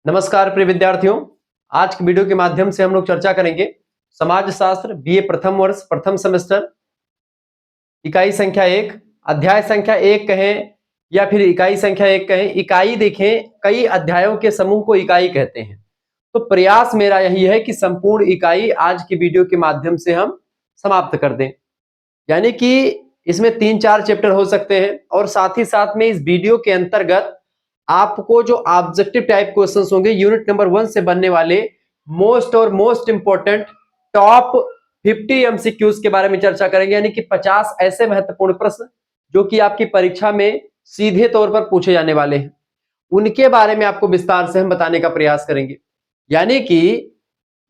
नमस्कार प्रिय विद्यार्थियों। आज की वीडियो के माध्यम से हम लोग चर्चा करेंगे समाज शास्त्र बीए प्रथम वर्ष प्रथम सेमेस्टर इकाई संख्या 1 अध्याय संख्या 1 कहें या फिर इकाई संख्या 1 कहें। इकाई देखें, कई अध्यायों के समूह को इकाई कहते हैं। तो प्रयास मेरा यही है कि संपूर्ण इकाई आज की वीडियो के माध्यम से हम समाप्त कर दें, यानी कि इसमें 3-4 चैप्टर हो सकते हैं और साथ ही साथ में इस वीडियो के अंतर्गत आपको जो ऑब्जेक्टिव टाइप क्वेश्चंस होंगे यूनिट नंबर 1 से बनने वाले मोस्ट इंपॉर्टेंट टॉप 50 एमसीक्यूज के बारे में चर्चा करेंगे, यानी कि 50 ऐसे महत्वपूर्ण प्रश्न जो कि आपकी परीक्षा में सीधे तौर पर पूछे जाने वाले हैं, उनके बारे में आपको विस्तार से हम बताने का प्रयास करेंगे। यानी कि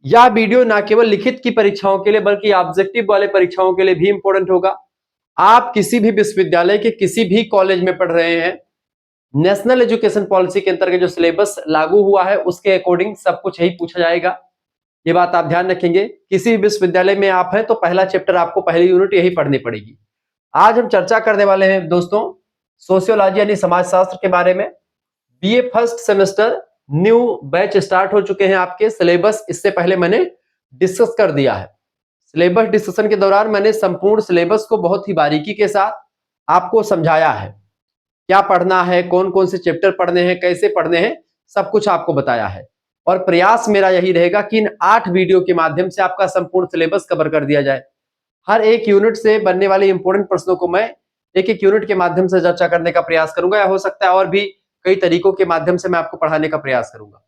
यह वीडियो ना केवल लिखित की परीक्षाओं के लिए बल्कि ऑब्जेक्टिव वाले परीक्षाओं के लिए भी इंपॉर्टेंट होगा। आप किसी भी विश्वविद्यालय के किसी भी कॉलेज में पढ़ रहे हैं, नेशनल एजुकेशन पॉलिसी के अंतर्गत जो सिलेबस लागू हुआ है उसके अकॉर्डिंग सब कुछ यही पूछा जाएगा। ये बात आप ध्यान रखेंगे। किसी भी विश्वविद्यालय में आप हैं तो पहला चैप्टर आपको पहली यूनिट यही पढ़नी पड़ेगी। आज हम चर्चा करने वाले हैं दोस्तों सोशियोलॉजी यानी समाजशास्त्र के बारे में। BA first semester new batch start हो चुके हैं आपके। सिलेबस इससे पहले मैंने डिस्कस कर दिया है। सिलेबस डिस्कशन के दौरान मैंने संपूर्ण सिलेबस को बहुत ही बारीकी के साथ आपको समझाया है, क्या पढ़ना है, कौन कौन से चैप्टर पढ़ने हैं, कैसे पढ़ने हैं, सब कुछ आपको बताया है। और प्रयास मेरा यही रहेगा कि इन 8 वीडियो के माध्यम से आपका संपूर्ण सिलेबस कवर कर दिया जाए। हर एक यूनिट से बनने वाले इंपॉर्टेंट प्रश्नों को मैं एक एक यूनिट के माध्यम से चर्चा करने का प्रयास करूंगा, या हो सकता है और भी कई तरीकों के माध्यम से मैं आपको पढ़ाने का प्रयास करूंगा।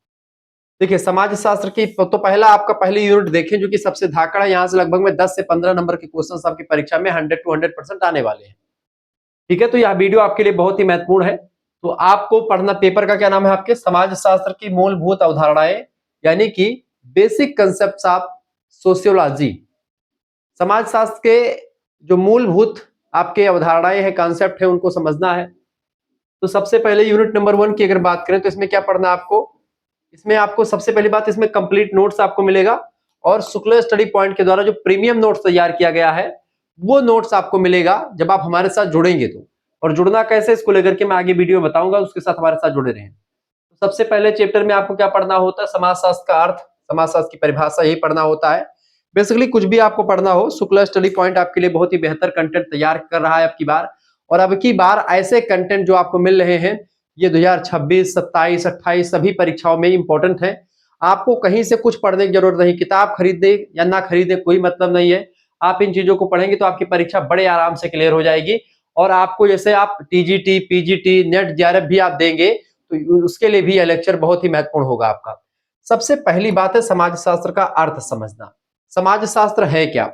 देखिए, समाज शास्त्र की तो पहला आपका पहली यूनिट देखें जो कि सबसे धाकड़ है। यहां से लगभग में 10 से 15 नंबर के क्वेश्चन आपकी परीक्षा में 100 to 100% आने वाले हैं। ठीक है, तो यह वीडियो आपके लिए बहुत ही महत्वपूर्ण है। तो आपको पढ़ना, पेपर का क्या नाम है आपके, समाज शास्त्र की मूलभूत अवधारणाएं, यानी कि बेसिक कंसेप्ट्स ऑफ सोशियोलॉजी। समाज शास्त्र के जो मूलभूत आपके अवधारणाएं हैं, कॉन्सेप्ट है, उनको समझना है। तो सबसे पहले यूनिट नंबर 1 की अगर बात करें तो इसमें क्या पढ़ना है आपको। इसमें आपको सबसे पहली बात, इसमें कंप्लीट नोट्स आपको मिलेगा और शुक्ला स्टडी पॉइंट के द्वारा जो प्रीमियम नोट्स तैयार किया गया है वो नोट्स आपको मिलेगा जब आप हमारे साथ जुड़ेंगे तो। और जुड़ना कैसे, इसको लेकर के मैं आगे वीडियो में बताऊंगा, उसके साथ हमारे साथ जुड़े रहें। तो सबसे पहले चैप्टर में आपको क्या पढ़ना होता है, समाजशास्त्र का अर्थ, समाजशास्त्र की परिभाषा, यही पढ़ना होता है। बेसिकली कुछ भी आपको पढ़ना हो, शुक्ला स्टडी पॉइंट आपके लिए बहुत ही बेहतर कंटेंट तैयार कर रहा है अब की बार। और अब की बार ऐसे कंटेंट जो आपको मिल रहे हैं ये 2026, 27, 28 सभी परीक्षाओं में इंपॉर्टेंट है। आपको कहीं से कुछ पढ़ने की जरूरत नहीं, किताब खरीदे या ना खरीदे कोई मतलब नहीं है। आप इन चीजों को पढ़ेंगे तो आपकी परीक्षा बड़े आराम से क्लियर हो जाएगी। और आपको जैसे आप टीजीटी, पीजीटी, नेट, जेआरएफ भी आप देंगे तो उसके लिए भी यह लेक्चर बहुत ही महत्वपूर्ण होगा आपका। सबसे पहली बात है समाज शास्त्र का अर्थ समझना। समाज शास्त्र है क्या,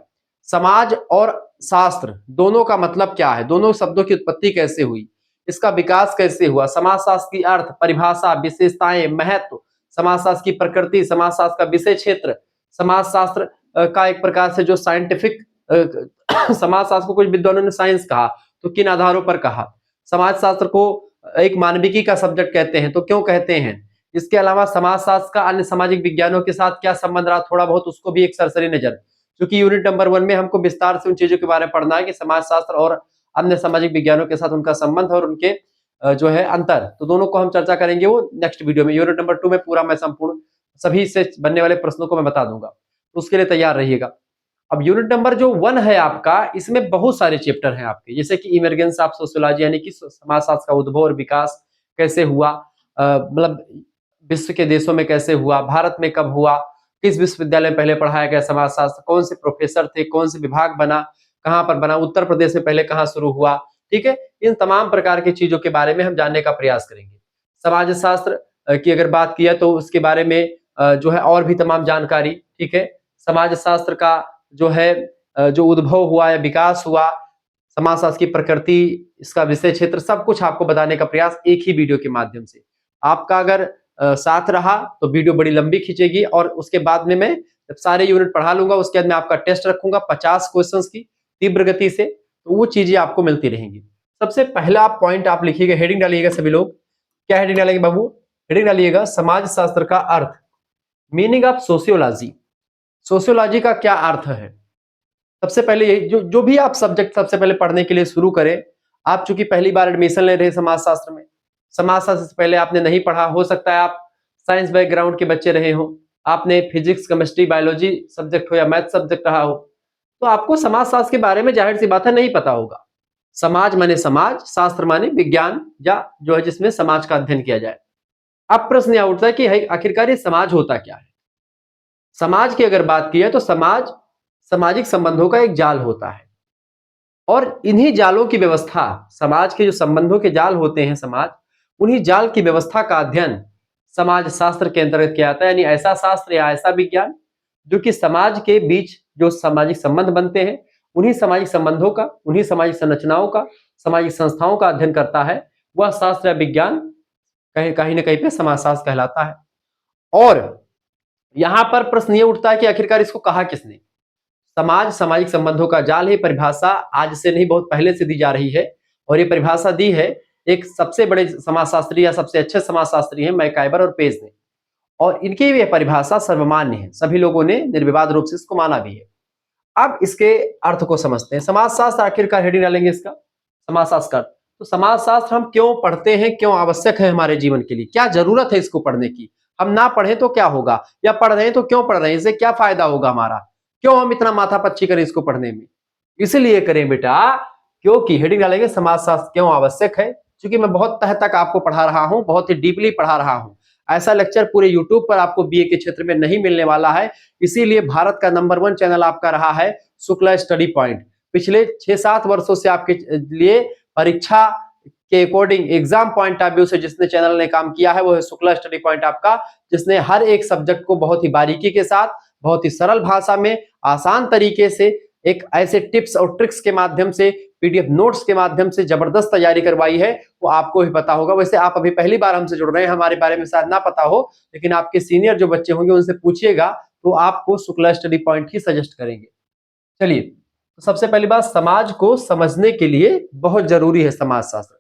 समाज और शास्त्र दोनों का मतलब क्या है, दोनों शब्दों की उत्पत्ति कैसे हुई, इसका विकास कैसे हुआ, समाज शास्त्र की अर्थ, परिभाषा, विशेषताएं, महत्व, समाज शास्त्र की प्रकृति, समाज शास्त्र का विषय क्षेत्र, समाज शास्त्र का एक प्रकार से जो साइंटिफिक समाज शास्त्र को कुछ विद्वानों ने साइंस कहा तो किन आधारों पर कहा, समाज शास्त्र को एक मानविकी का सब्जेक्ट कहते हैं तो क्यों कहते हैं, इसके अलावा समाज शास्त्र का अन्य सामाजिक विज्ञानों के साथ क्या संबंध रहा, थोड़ा बहुत उसको भी एक सरसरी नजर, क्योंकि यूनिट नंबर 1 में हमको विस्तार से उन चीजों के बारे में पढ़ना है कि समाज शास्त्र और अन्य सामाजिक विज्ञानों के साथ उनका संबंध और उनके जो है अंतर, तो दोनों को हम चर्चा करेंगे वो नेक्स्ट वीडियो में। यूनिट नंबर 2 में पूरा मैं संपूर्ण सभी से बनने वाले प्रश्नों को मैं बता दूंगा, तो उसके लिए तैयार रहिएगा। अब यूनिट नंबर जो 1 है आपका, इसमें बहुत सारे चैप्टर हैं आपके, जैसे कि इमरजेंस ऑफ सोशियोलॉजी, यानी कि समाज शास्त्र का उद्भव और विकास कैसे हुआ, मतलब विश्व के देशों में कैसे हुआ, भारत में कब हुआ, किस विश्वविद्यालय में पहले पढ़ाया गया समाज शास्त्र, कौन से प्रोफेसर थे, कौन से विभाग बना, कहां पर बना, उत्तर प्रदेश में पहले कहां शुरू हुआ। ठीक है, इन तमाम प्रकार की चीजों के बारे में हम जानने का प्रयास करेंगे। समाज शास्त्र की अगर बात किया तो उसके बारे में जो है और भी तमाम जानकारी। ठीक है, समाज शास्त्र का जो है जो उद्भव हुआ या विकास हुआ, समाज शास्त्र की प्रकृति, इसका विषय क्षेत्र, सब कुछ आपको बताने का प्रयास एक ही वीडियो के माध्यम से। आपका अगर साथ रहा तो वीडियो बड़ी लंबी खींचेगी और उसके बाद में मैं जब सारे यूनिट पढ़ा लूंगा उसके बाद मैं आपका टेस्ट रखूंगा 50 क्वेश्चंस की तीव्र गति से, तो वो चीजें आपको मिलती रहेंगी। सबसे पहला पॉइंट आप लिखिएगा, हेडिंग डालिएगा सभी लोग। क्या हेडिंग डालेंगे बाबू, हेडिंग डालिएगा समाज शास्त्र का अर्थ, मीनिंग ऑफ सोशियोलॉजी। सोशियोलॉजी का क्या अर्थ है। सबसे पहले यही जो भी आप सब्जेक्ट सबसे पहले पढ़ने के लिए शुरू करें, आप चूंकि पहली बार एडमिशन ले रहे हैं समाज शास्त्र में, समाज शास्त्र से पहले आपने नहीं पढ़ा, हो सकता है आप साइंस बैकग्राउंड के बच्चे रहे हो, आपने फिजिक्स, केमिस्ट्री, बायोलॉजी सब्जेक्ट हो या मैथ सब्जेक्ट रहा हो, तो आपको समाजशास्त्र के बारे में जाहिर सी बात है नहीं पता होगा। समाज माने समाज, शास्त्र माने विज्ञान या जो है जिसमें समाज का अध्ययन किया जाए। अब प्रश्न यह उठता है कि आखिरकार ये समाज होता क्या है? समाज की अगर बात की है तो समाज सामाजिक संबंधों का एक जाल होता है और इन्हीं जालों की व्यवस्था, समाज के जो संबंधों के जाल होते हैं समाज, उन्हीं जाल की व्यवस्था का अध्ययन समाज शास्त्र के अंतर्गत किया जाता है। यानी ऐसा शास्त्र या ऐसा विज्ञान जो कि समाज के बीच जो सामाजिक संबंध बनते हैं, उन्हीं सामाजिक संबंधों का, उन्हीं सामाजिक संरचनाओं का, सामाजिक संस्थाओं का अध्ययन करता है, वह शास्त्र या विज्ञान कहीं ना कहीं पे समाजशास्त्र कहलाता है। और यहां पर प्रश्न ये उठता है कि आखिरकार इसको कहा किसने? समाज सामाजिक संबंधों का जाल है, परिभाषा आज से नहीं बहुत पहले से दी जा रही है और ये परिभाषा दी है एक सबसे बड़े समाजशास्त्री या सबसे अच्छे समाजशास्त्री हैं मैकाइबर और पेज ने, और इनकी यह परिभाषा सर्वमान्य है, सभी लोगों ने निर्विवाद रूप से इसको माना भी है। अब इसके अर्थ को समझते हैं। समाजशास्त्र आखिरकार हेडिंग डालेंगे इसका, समाजशास्त्र का तो समाजशास्त्र हम क्यों पढ़ते हैं, क्यों आवश्यक है हमारे जीवन के लिए, क्या जरूरत है इसको पढ़ने की, हम ना पढ़े तो क्या होगा, या पढ़ रहे हैं तो क्यों पढ़ रहे हैं, इससे क्या फायदा होगा हमारा, क्यों हम इतना माथापच्ची करें इसको पढ़ने में। इसलिए करें बेटा क्योंकि हेडिंग डालेंगे समाजशास्त्र क्यों आवश्यक है। क्योंकि मैं बहुत तह तक आपको पढ़ा रहा हूं, बहुत ही डीपली पढ़ा रहा हूं, ऐसा लेक्चर पूरे यूट्यूब पर आपको बीए के क्षेत्र में नहीं मिलने वाला है। इसीलिए भारत का नंबर 1 चैनल आपका रहा है शुक्ला स्टडी पॉइंट। पिछले 6-7 वर्षों से आपके लिए परीक्षा के according exam point of view से जिसने चैनल ने काम किया है वो है शुक्ला स्टडी पॉइंट आपका, जिसने हर एक सब्जेक्ट को बहुत ही बारीकी के साथ, बहुत ही सरल भाषा में, आसान तरीके से, एक ऐसे टिप्स और ट्रिक्स के माध्यम से, पीडीएफ नोट्स के माध्यम से जबरदस्त तैयारी करवाई है। वो आपको भी पता होगा। वैसे आप अभी पहली बार हमसे जुड़ रहे हैं, हमारे बारे में शायद ना पता हो, लेकिन आपके सीनियर जो बच्चे होंगे उनसे पूछिएगा तो आपको शुक्ला स्टडी पॉइंट ही सजेस्ट करेंगे। चलिए, तो सबसे पहली बात, समाज को समझने के लिए बहुत जरूरी है समाजशास्त्र।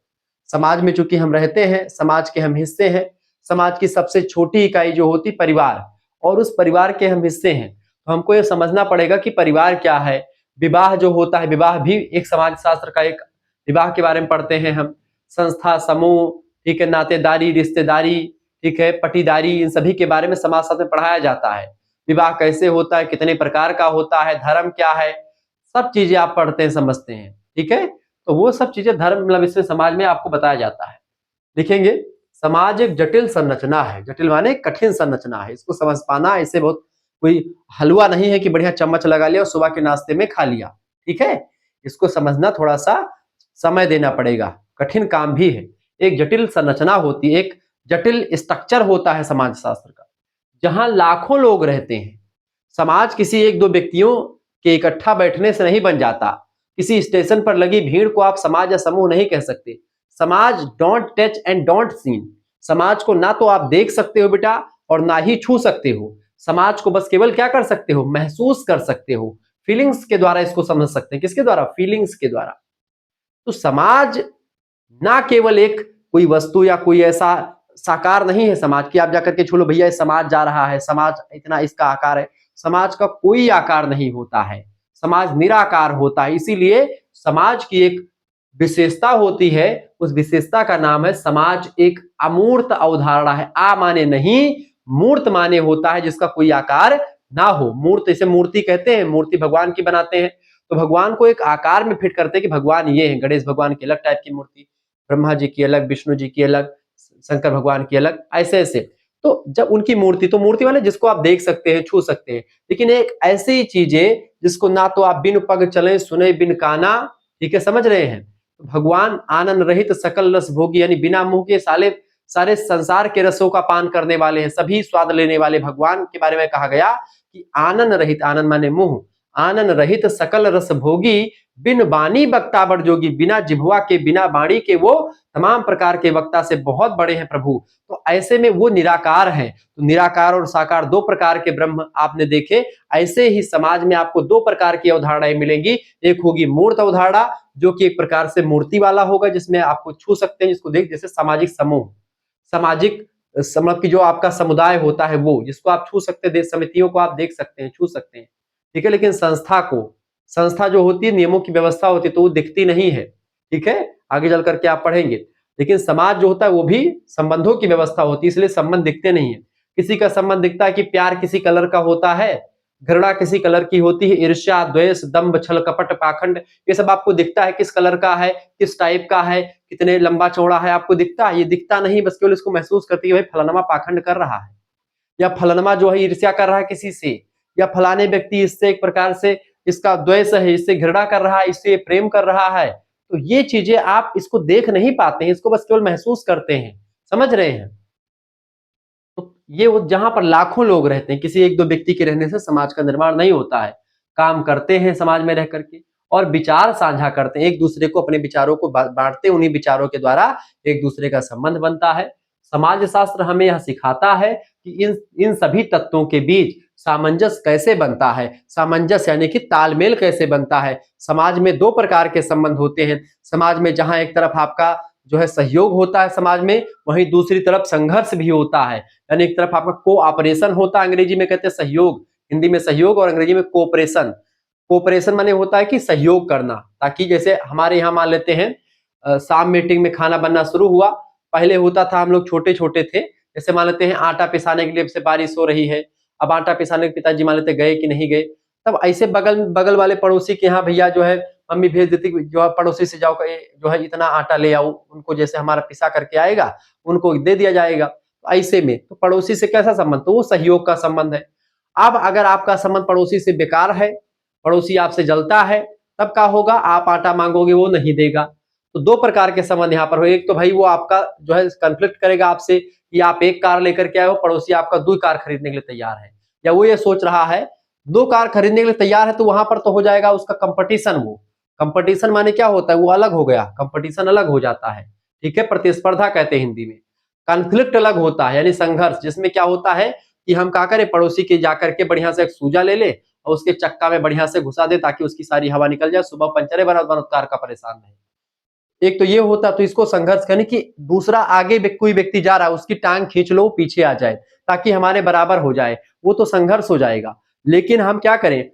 समाज में चूंकि हम रहते हैं, समाज के हम हिस्से हैं, समाज की सबसे छोटी इकाई जो होती परिवार, और उस परिवार के हम हिस्से हैं, तो हमको ये समझना पड़ेगा कि परिवार क्या है। विवाह जो होता है, विवाह भी एक समाज शास्त्र का एक, विवाह के बारे में पढ़ते हैं हम, संस्था, समूह, ठीक है, नातेदारी, रिश्तेदारी, ठीक है, पटीदारी, इन सभी के बारे में समाज शास्त्र में पढ़ाया जाता है। विवाह कैसे होता है, कितने प्रकार का होता है, धर्म क्या है, सब चीजें आप पढ़ते हैं, समझते हैं, ठीक है। तो वो सब चीजें धर्म मतलब इसमें समाज में आपको बताया जाता है। लिखेंगे, समाज एक जटिल संरचना है, जटिल माने कठिन संरचना है, इसको समझ पाना ऐसे बहुत कोई हलवा नहीं है कि बढ़िया चम्मच लगा लिया और सुबह के नाश्ते में खा लिया, ठीक है। इसको समझना थोड़ा सा समय देना पड़ेगा, कठिन काम भी है। एक जटिल संरचना होती है, एक जटिल स्ट्रक्चर होता है समाज शास्त्र का, जहां लाखों लोग रहते हैं। समाज किसी एक दो व्यक्तियों के इकट्ठा बैठने से नहीं बन जाता। किसी स्टेशन पर लगी भीड़ को आप समाज या समूह नहीं कह सकते। समाज don't touch and don't seen, समाज को ना तो आप देख सकते हो बेटा और ना ही छू सकते हो। समाज को बस केवल क्या कर सकते हो, महसूस कर सकते हो, फीलिंग्स के द्वारा इसको समझ सकते हैं। किसके द्वारा, फीलिंग्स के द्वारा। तो समाज ना केवल एक कोई वस्तु या कोई ऐसा साकार नहीं है समाज की, आप जाकर के छू लो भैया ये समाज जा रहा है, समाज इतना इसका आकार है। समाज का कोई आकार नहीं होता है, समाज निराकार होता है। इसीलिए समाज की एक विशेषता होती है, उस विशेषता का नाम है समाज एक अमूर्त अवधारणा है। आ माने नहीं, मूर्त माने होता है जिसका कोई आकार ना हो। मूर्त इसे मूर्ति कहते हैं, मूर्ति भगवान की बनाते हैं, तो भगवान को एक आकार में फिट करते हैं कि भगवान ये है। गणेश भगवान की अलग टाइप की मूर्ति, ब्रह्मा जी की अलग, विष्णु जी की अलग, शंकर भगवान की अलग, ऐसे ऐसे। तो जब उनकी मूर्ति, तो मूर्ति वाले जिसको आप देख सकते हैं, छू सकते हैं, लेकिन एक ऐसी चीज है जिसको ना तो आप बिन पग चले, सुने बिन काना, ठीक है, समझ रहे हैं। भगवान आनंद रहित सकल रस भोगी, यानी बिना मुंह के सारे संसार के रसों का पान करने वाले हैं, सभी स्वाद लेने वाले भगवान के बारे में कहा गया कि आनंद रहित, आनंद माने मुंह, आनंद रहित सकल रस भोगी, बिन बानी वक्ता बड़ जोगी, बिना जिह्वा के, बिना बाणी के वो तमाम प्रकार के वक्ता से बहुत बड़े हैं प्रभु। तो ऐसे में वो निराकार है। तो निराकार और साकार दो प्रकार के ब्रह्म आपने देखे। ऐसे ही समाज में आपको दो प्रकार की अवधारणाएं मिलेंगी। एक होगी मूर्त अवधारणा, जो कि एक प्रकार से मूर्ति वाला होगा, जिसमें आपको छू सकते हैं, जिसको देख, जैसे सामाजिक समूह, सामाजिक मतलब की जो आपका समुदाय होता है वो, जिसको आप छू सकते हैं, समितियों को आप देख सकते हैं, छू सकते हैं, ठीक है। लेकिन संस्था जो होती है, नियमों की व्यवस्था होती है, तो वो दिखती नहीं है, ठीक है, आगे चल करके आप पढ़ेंगे। लेकिन समाज जो होता है वो भी संबंधों की व्यवस्था होती है, इसलिए संबंध दिखते नहीं है। किसी का संबंध दिखता है कि प्यार किसी कलर का होता है, घृणा किसी कलर की होती है, ईर्ष्या, द्वेष, दंभ, छल, कपट, पाखंड, ये सब आपको दिखता है किस कलर का है, किस टाइप का है, कितने लंबा चौड़ा है, आपको दिखता है? ये दिखता नहीं, बस केवल इसको महसूस करती है भाई फलाना पाखंड कर रहा है, या फलाना जो है ईर्ष्या कर रहा है किसी से, या फलाने व्यक्ति इससे एक प्रकार से इसका द्वेष है, इससे घृणा कर रहा है, इससे प्रेम कर रहा है। तो ये चीजें आप इसको देख नहीं पाते हैं, इसको बस केवल महसूस करते हैं, समझ रहे हैं? तो ये वो जहां पर लाखों लोग रहते हैं, किसी एक दो व्यक्ति के रहने से समाज का निर्माण नहीं होता है। काम करते हैं समाज में रह करके और विचार साझा करते हैं, एक दूसरे को अपने विचारों को बांटते हैं, उन्हीं विचारों के द्वारा एक दूसरे का संबंध बनता है। समाज शास्त्र हमें यह सिखाता है कि इन सभी तत्वों के बीच सामंजस्य कैसे बनता है, सामंजस्य यानी कि तालमेल कैसे बनता है। समाज में दो प्रकार के संबंध होते हैं, समाज में जहां एक तरफ आपका जो है सहयोग होता है समाज में, वहीं दूसरी तरफ संघर्ष भी होता है, यानी एक तरफ आपका कोऑपरेशन होता है, अंग्रेजी में कहते हैं सहयोग, हिंदी में सहयोग और अंग्रेजी में कोऑपरेशन। कोऑपरेशन माने होता है कि सहयोग करना, ताकि जैसे हमारे यहाँ मान लेते हैं शाम मीटिंग में खाना बनना शुरू हुआ, पहले होता था हम लोग छोटे छोटे थे, जैसे मान लेते हैं आटा पिसाने के लिए से बारिश हो रही है, अब आटा पिसाने के पिताजी मान लेते गए कि नहीं गए, तब ऐसे बगल बगल वाले पड़ोसी के यहाँ भैया जो है मम्मी भेज देती, जो है पड़ोसी से जाओ जो है इतना आटा ले आओ, उनको जैसे हमारा पिसा करके आएगा उनको दे दिया जाएगा। ऐसे में तो पड़ोसी से कैसा संबंध, तो वो सहयोग का संबंध है। अब अगर आपका संबंध पड़ोसी से बेकार है, पड़ोसी आपसे जलता है, तब क्या होगा, आप आटा मांगोगे वो नहीं देगा। तो दो प्रकार के संबंध यहाँ पर हो, एक तो भाई वो आपका जो है कॉन्फ्लिक्ट करेगा आपसे कि आप एक कार लेकर के आए हो, पड़ोसी आपका दो कार खरीदने के लिए तैयार है, या वो ये सोच रहा है दो कार खरीदने के लिए तैयार है, तो वहां पर तो हो जाएगा उसका कंपटीशन। वो कंपटीशन माने क्या होता है, वो अलग हो गया, कंपटीशन अलग हो जाता है, ठीक है, प्रतिस्पर्धा कहते हैं हिंदी में। कॉन्फ्लिक्ट अलग होता है यानी संघर्ष, जिसमें क्या होता है कि हम क्या करें, पड़ोसी के जाकर के बढ़िया से एक सूजा ले ले और उसके चक्का में बढ़िया से घुसा दे ताकि उसकी सारी हवा निकल जाए, सुबह पंचरे बना कार का परेशान नहीं। एक तो ये होता, तो इसको संघर्ष करने की, दूसरा आगे कोई व्यक्ति जा रहा है उसकी टांग खींच लो पीछे आ जाए ताकि हमारे बराबर हो जाए, वो तो संघर्ष हो जाएगा। लेकिन हम क्या करें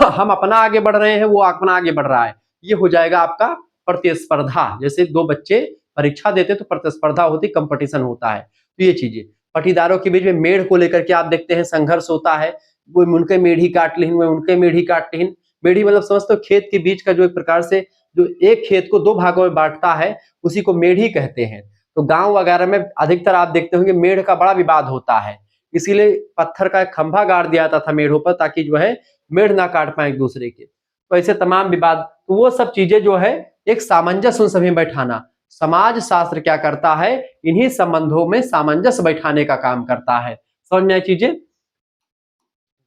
हम अपना आगे बढ़ रहे हैं, वो अपना आगे बढ़ रहा है, ये हो जाएगा आपका प्रतिस्पर्धा। जैसे दो बच्चे परीक्षा देते तो प्रतिस्पर्धा होती, कंपटीशन होता है। तो ये चीजें पटीदारों के बीच में मेढ़ को लेकर के आप देखते हैं संघर्ष होता है, वो उनके मेढ़ी काट लीन, वो उनके मेढ़ी काट लीन। मेढ़ी मतलब समझते हो खेत के बीच का जो एक प्रकार से जो एक खेत को दो भागों में बांटता है उसी को मेढ़ी कहते हैं। तो गांव वगैरह में अधिकतर आप देखते होंगे मेढ़ का बड़ा विवाद होता है, इसीलिए पत्थर का एक खंभा गाड़ दिया जाता था मेढ़ों पर ताकि जो है मेढ़ ना काट पाए एक दूसरे के। तो ऐसे तमाम विवाद, तो वो सब चीजें जो है एक सामंजस्य उन सभी बैठाना, समाज शास्त्र क्या करता है, इन्हीं संबंधों में सामंजस्य बैठाने का काम करता है। समझ में आई चीजें?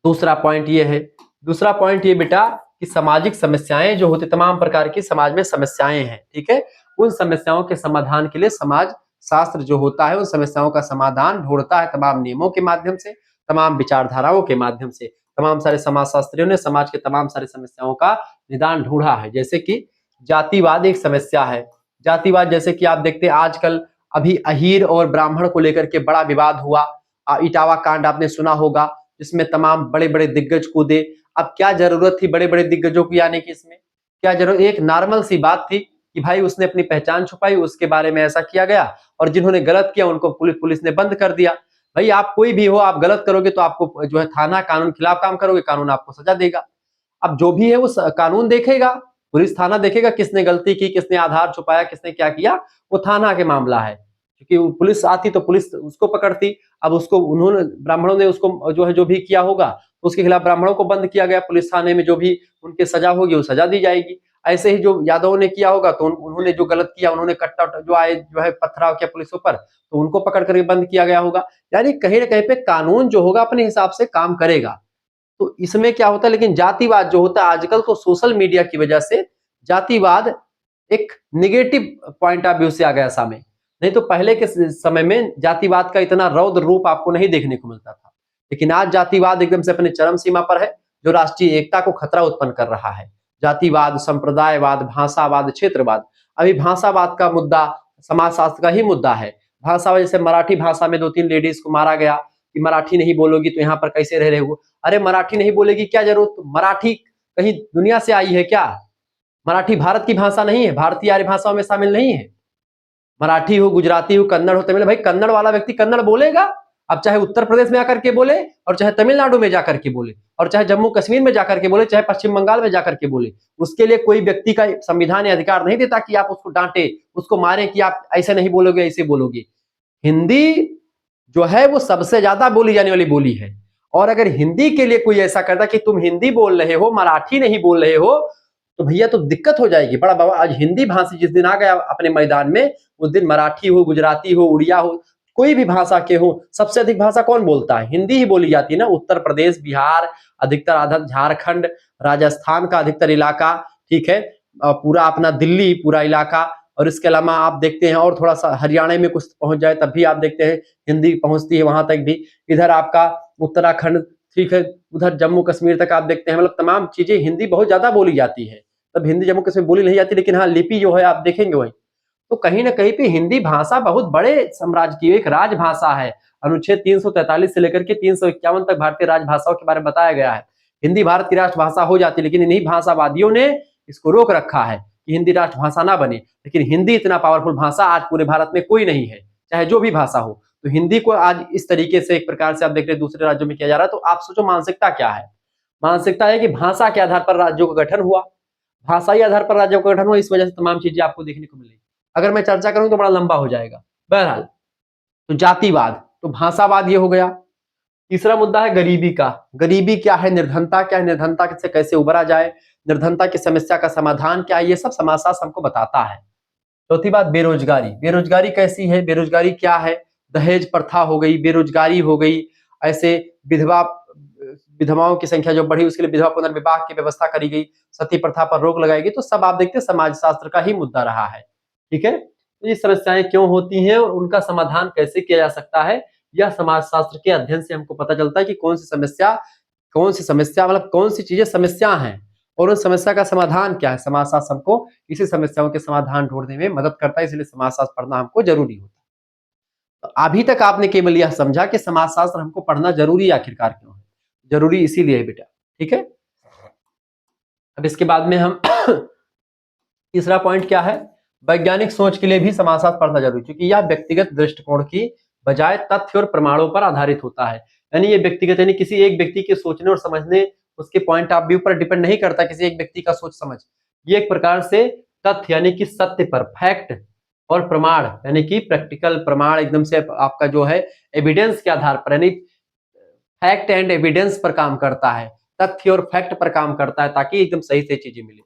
दूसरा पॉइंट ये है, दूसरा पॉइंट ये बेटा कि सामाजिक समस्याएं जो होती, तमाम प्रकार की समाज में समस्याएं हैं, ठीक है, उन समस्याओं के समाधान के लिए समाज शास्त्र जो होता है उन समस्याओं का समाधान ढूंढता है तमाम नियमों के माध्यम से, तमाम विचारधाराओं के माध्यम से। तमाम सारे समाजशास्त्रियों ने समाज के तमाम सारी समस्याओं का निदान ढूंढा है। जैसे कि जातिवाद एक समस्या है, जातिवाद जैसे कि आप देखते हैं आजकल अभी अहीर और ब्राह्मण को लेकर के बड़ा विवाद हुआ, इटावा कांड आपने सुना होगा, जिसमें तमाम बड़े बड़े दिग्गज कूदे। अब क्या जरूरत थी बड़े बड़े दिग्गजों की आने की, इसमें क्या जरूरत, एक नॉर्मल सी बात थी कि भाई उसने अपनी पहचान छुपाई, उसके बारे में ऐसा किया गया, और जिन्होंने गलत किया उनको पुलिस ने बंद कर दिया। भाई आप कोई भी हो, आप गलत करोगे तो आपको जो है थाना, कानून खिलाफ काम करोगे, कानून आपको सजा देगा। अब जो भी है वो कानून देखेगा, पुलिस थाना देखेगा, किसने गलती की, किसने आधार छुपाया, किसने क्या किया, वो थाना के मामला है, क्योंकि वो पुलिस आती तो पुलिस उसको पकड़ती। अब उसको उन्होंने ब्राह्मणों ने उसको जो है जो भी किया होगा तो उसके खिलाफ ब्राह्मणों को बंद किया गया, पुलिस थाने में जो भी उनके सजा होगी वो सजा दी जाएगी। ऐसे ही जो यादवों ने किया होगा तो उन्होंने जो गलत किया, उन्होंने कट्टा जो आए जो है पथराव किया पुलिस पर, तो उनको पकड़ करके बंद किया गया होगा। यानी कहीं ना कहीं पे कानून जो होगा अपने हिसाब से काम करेगा। तो इसमें क्या होता है, लेकिन जातिवाद जो होता है आजकल तो सोशल मीडिया की वजह से जातिवाद एक निगेटिव पॉइंट ऑफ व्यू से आ गया सामने। नहीं तो पहले के समय में जातिवाद का इतना रौद्र रूप आपको नहीं देखने को मिलता था, लेकिन आज जातिवाद एकदम से अपने चरम सीमा पर है, जो राष्ट्रीय एकता को खतरा उत्पन्न कर रहा है। जातिवाद, संप्रदायवाद, भाषावाद, क्षेत्रवाद। अभी भाषावाद का मुद्दा समाजशास्त्र का ही मुद्दा है। भाषावाद जैसे मराठी भाषा में 2-3 लेडीज को मारा गया कि मराठी नहीं बोलोगी तो यहाँ पर कैसे रह रहे हो। अरे मराठी नहीं बोलेगी क्या जरूरत, मराठी कहीं दुनिया से आई है क्या? मराठी भारत की भाषा नहीं है, भारतीय आर्य भाषाओं में शामिल नहीं है। मराठी हो, गुजराती हो, कन्नड़ हो, तमिल, भाई कन्नड़ वाला व्यक्ति कन्नड़ बोलेगा, अब चाहे उत्तर प्रदेश में आकर के बोले, और चाहे तमिलनाडु में जाकर के बोले, और चाहे जम्मू कश्मीर में जाकर के बोले, चाहे पश्चिम बंगाल में जाकर के बोले, उसके लिए कोई व्यक्ति का संविधान या अधिकार नहीं देता कि आप उसको डांटे, उसको मारें कि आप ऐसे नहीं बोलोगे, ऐसे बोलोगे। हिंदी जो है वो सबसे ज्यादा बोली जाने वाली बोली है, और अगर हिंदी के लिए कोई ऐसा करता कि तुम हिंदी बोल रहे हो, मराठी नहीं बोल रहे हो, तो भैया तो दिक्कत हो जाएगी। बड़ा बाबा आज हिंदी भाषी जिस दिन आ गया अपने मैदान में, उस दिन मराठी हो, गुजराती हो, उड़िया हो, कोई भी भाषा के हो, सबसे अधिक भाषा कौन बोलता है? हिंदी ही बोली जाती है ना। उत्तर प्रदेश, बिहार, अधिकतर आधा झारखंड, राजस्थान का अधिकतर इलाका, ठीक है, पूरा अपना दिल्ली पूरा इलाका, और इसके अलावा आप देखते हैं और थोड़ा सा हरियाणा में कुछ पहुंच जाए तब भी आप देखते हैं हिंदी पहुंचती है वहां तक भी। इधर आपका उत्तराखंड, ठीक है, उधर जम्मू कश्मीर तक आप देखते हैं, मतलब तमाम चीजें हिंदी बहुत ज्यादा बोली जाती है। तब हिंदी जम्मू कश्मीर बोली नहीं जाती, लेकिन हाँ लिपि जो है आप देखेंगे वही। तो कहीं ना कहीं पे हिंदी भाषा बहुत बड़े साम्राज्य की एक राजभाषा है। अनुच्छेद 343 से लेकर के 351 तक भारतीय राजभाषाओं के बारे में बताया गया है। हिंदी भारत की राष्ट्रभाषा हो जाती है, लेकिन इन्हीं भाषावादियों ने इसको रोक रखा है कि हिंदी राष्ट्रभाषा ना बने। लेकिन हिंदी इतना पावरफुल भाषा आज पूरे भारत में कोई नहीं है, चाहे जो भी भाषा हो। तो हिंदी को आज इस तरीके से एक प्रकार से आप देख रहे हैं दूसरे राज्यों में किया जा रहा है। तो आप सोचो मानसिकता क्या है? मानसिकता है कि भाषा के आधार पर राज्यों का गठन हुआ, भाषाई आधार पर राज्यों का गठन हुआ, इस वजह से तमाम चीजें आपको देखने को मिलेगी। अगर मैं चर्चा करूं तो बड़ा लंबा हो जाएगा। बहरहाल, तो जातिवाद, तो भाषावाद ये हो गया। तीसरा मुद्दा है गरीबी का। गरीबी क्या है, निर्धनता क्या है, निर्धनता से कैसे उबरा जाए, निर्धनता की समस्या का समाधान क्या है, ये सब समाजशास्त्र हमको बताता है। चौथी बात बेरोजगारी। बेरोजगारी कैसी है, बेरोजगारी क्या है? दहेज प्रथा हो गई, बेरोजगारी हो गई, ऐसे विधवाओं की संख्या जो बढ़ी उसके लिए विधवा पुनर्विवाह की व्यवस्था करी गई, सती प्रथा पर रोक लगाई गई। तो सब आप देखते हैं समाजशास्त्र का ही मुद्दा रहा है, ठीक है। तो ये समस्याएं क्यों होती हैं और उनका समाधान कैसे किया जा सकता है, यह समाजशास्त्र के अध्ययन से हमको पता चलता है कि कौन सी समस्या मतलब कौन सी चीजें समस्या हैं और उन समस्या का समाधान क्या है। समाजशास्त्र हमको इसी समस्याओं के समाधान ढूंढने में मदद करता है, इसलिए समाजशास्त्र पढ़ना हमको जरूरी होता है। तो अभी तक आपने केवल यह समझा कि समाजशास्त्र हमको पढ़ना जरूरी आखिरकार क्यों है। जरूरी इसीलिए है बेटा, ठीक है। अब इसके बाद में हम तीसरा पॉइंट क्या है, वैज्ञानिक सोच के लिए भी समाजशास्त्र पढ़ना जरूरी, क्योंकि यह व्यक्तिगत दृष्टिकोण की बजाय तथ्य और प्रमाणों पर आधारित होता है। यानी ये व्यक्तिगत, यानी किसी एक व्यक्ति के सोचने और समझने, उसके पॉइंट ऑफ व्यू पर डिपेंड नहीं करता किसी एक व्यक्ति का सोच समझ। ये एक प्रकार से तथ्य यानी कि सत्य पर, फैक्ट, और प्रमाण यानी कि प्रैक्टिकल प्रमाण, एकदम से आपका जो है एविडेंस के आधार पर, यानी फैक्ट एंड एविडेंस पर काम करता है, तथ्य और फैक्ट पर काम करता है, ताकि एकदम सही से चीजें मिले।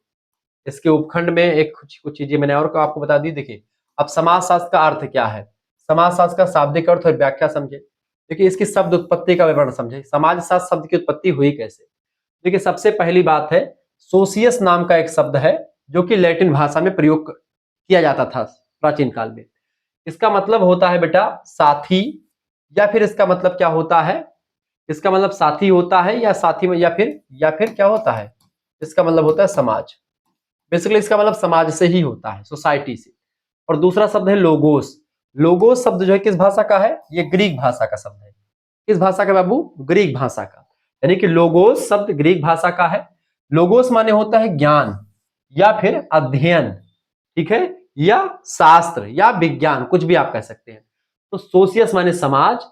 इसके उपखंड में एक कुछ चीजें मैंने और आपको बता दी। देखिए अब समाजशास्त्र का अर्थ क्या है, समाजशास्त्र का शाब्दिक अर्थ और व्याख्या समझे। देखिए इसकी शब्द उत्पत्ति का विवरण समझे, समाजशास्त्र शब्द की उत्पत्ति हुई कैसे। देखिए सबसे पहली बात है, सोशियस नाम का एक शब्द है जो कि लैटिन भाषा में प्रयोग किया जाता था प्राचीन काल में। इसका मतलब होता है बेटा साथी, या फिर इसका मतलब क्या होता है, इसका मतलब साथी होता है, या साथी में, या फिर क्या होता है, इसका मतलब होता है समाज। बेसिकली इसका मतलब समाज से ही होता है, सोसाइटी से। और दूसरा शब्द है लोगोस। लोगोस शब्द जो है किस भाषा का है, ये ग्रीक भाषा का शब्द है। किस भाषा का बाबू, ग्रीक भाषा का। यानी कि लोगोस शब्द ग्रीक भाषा का है। लोगोस माने होता है ज्ञान या फिर अध्ययन, ठीक है, या शास्त्र या विज्ञान, कुछ भी आप कह सकते हैं। तो सोशियस माने समाज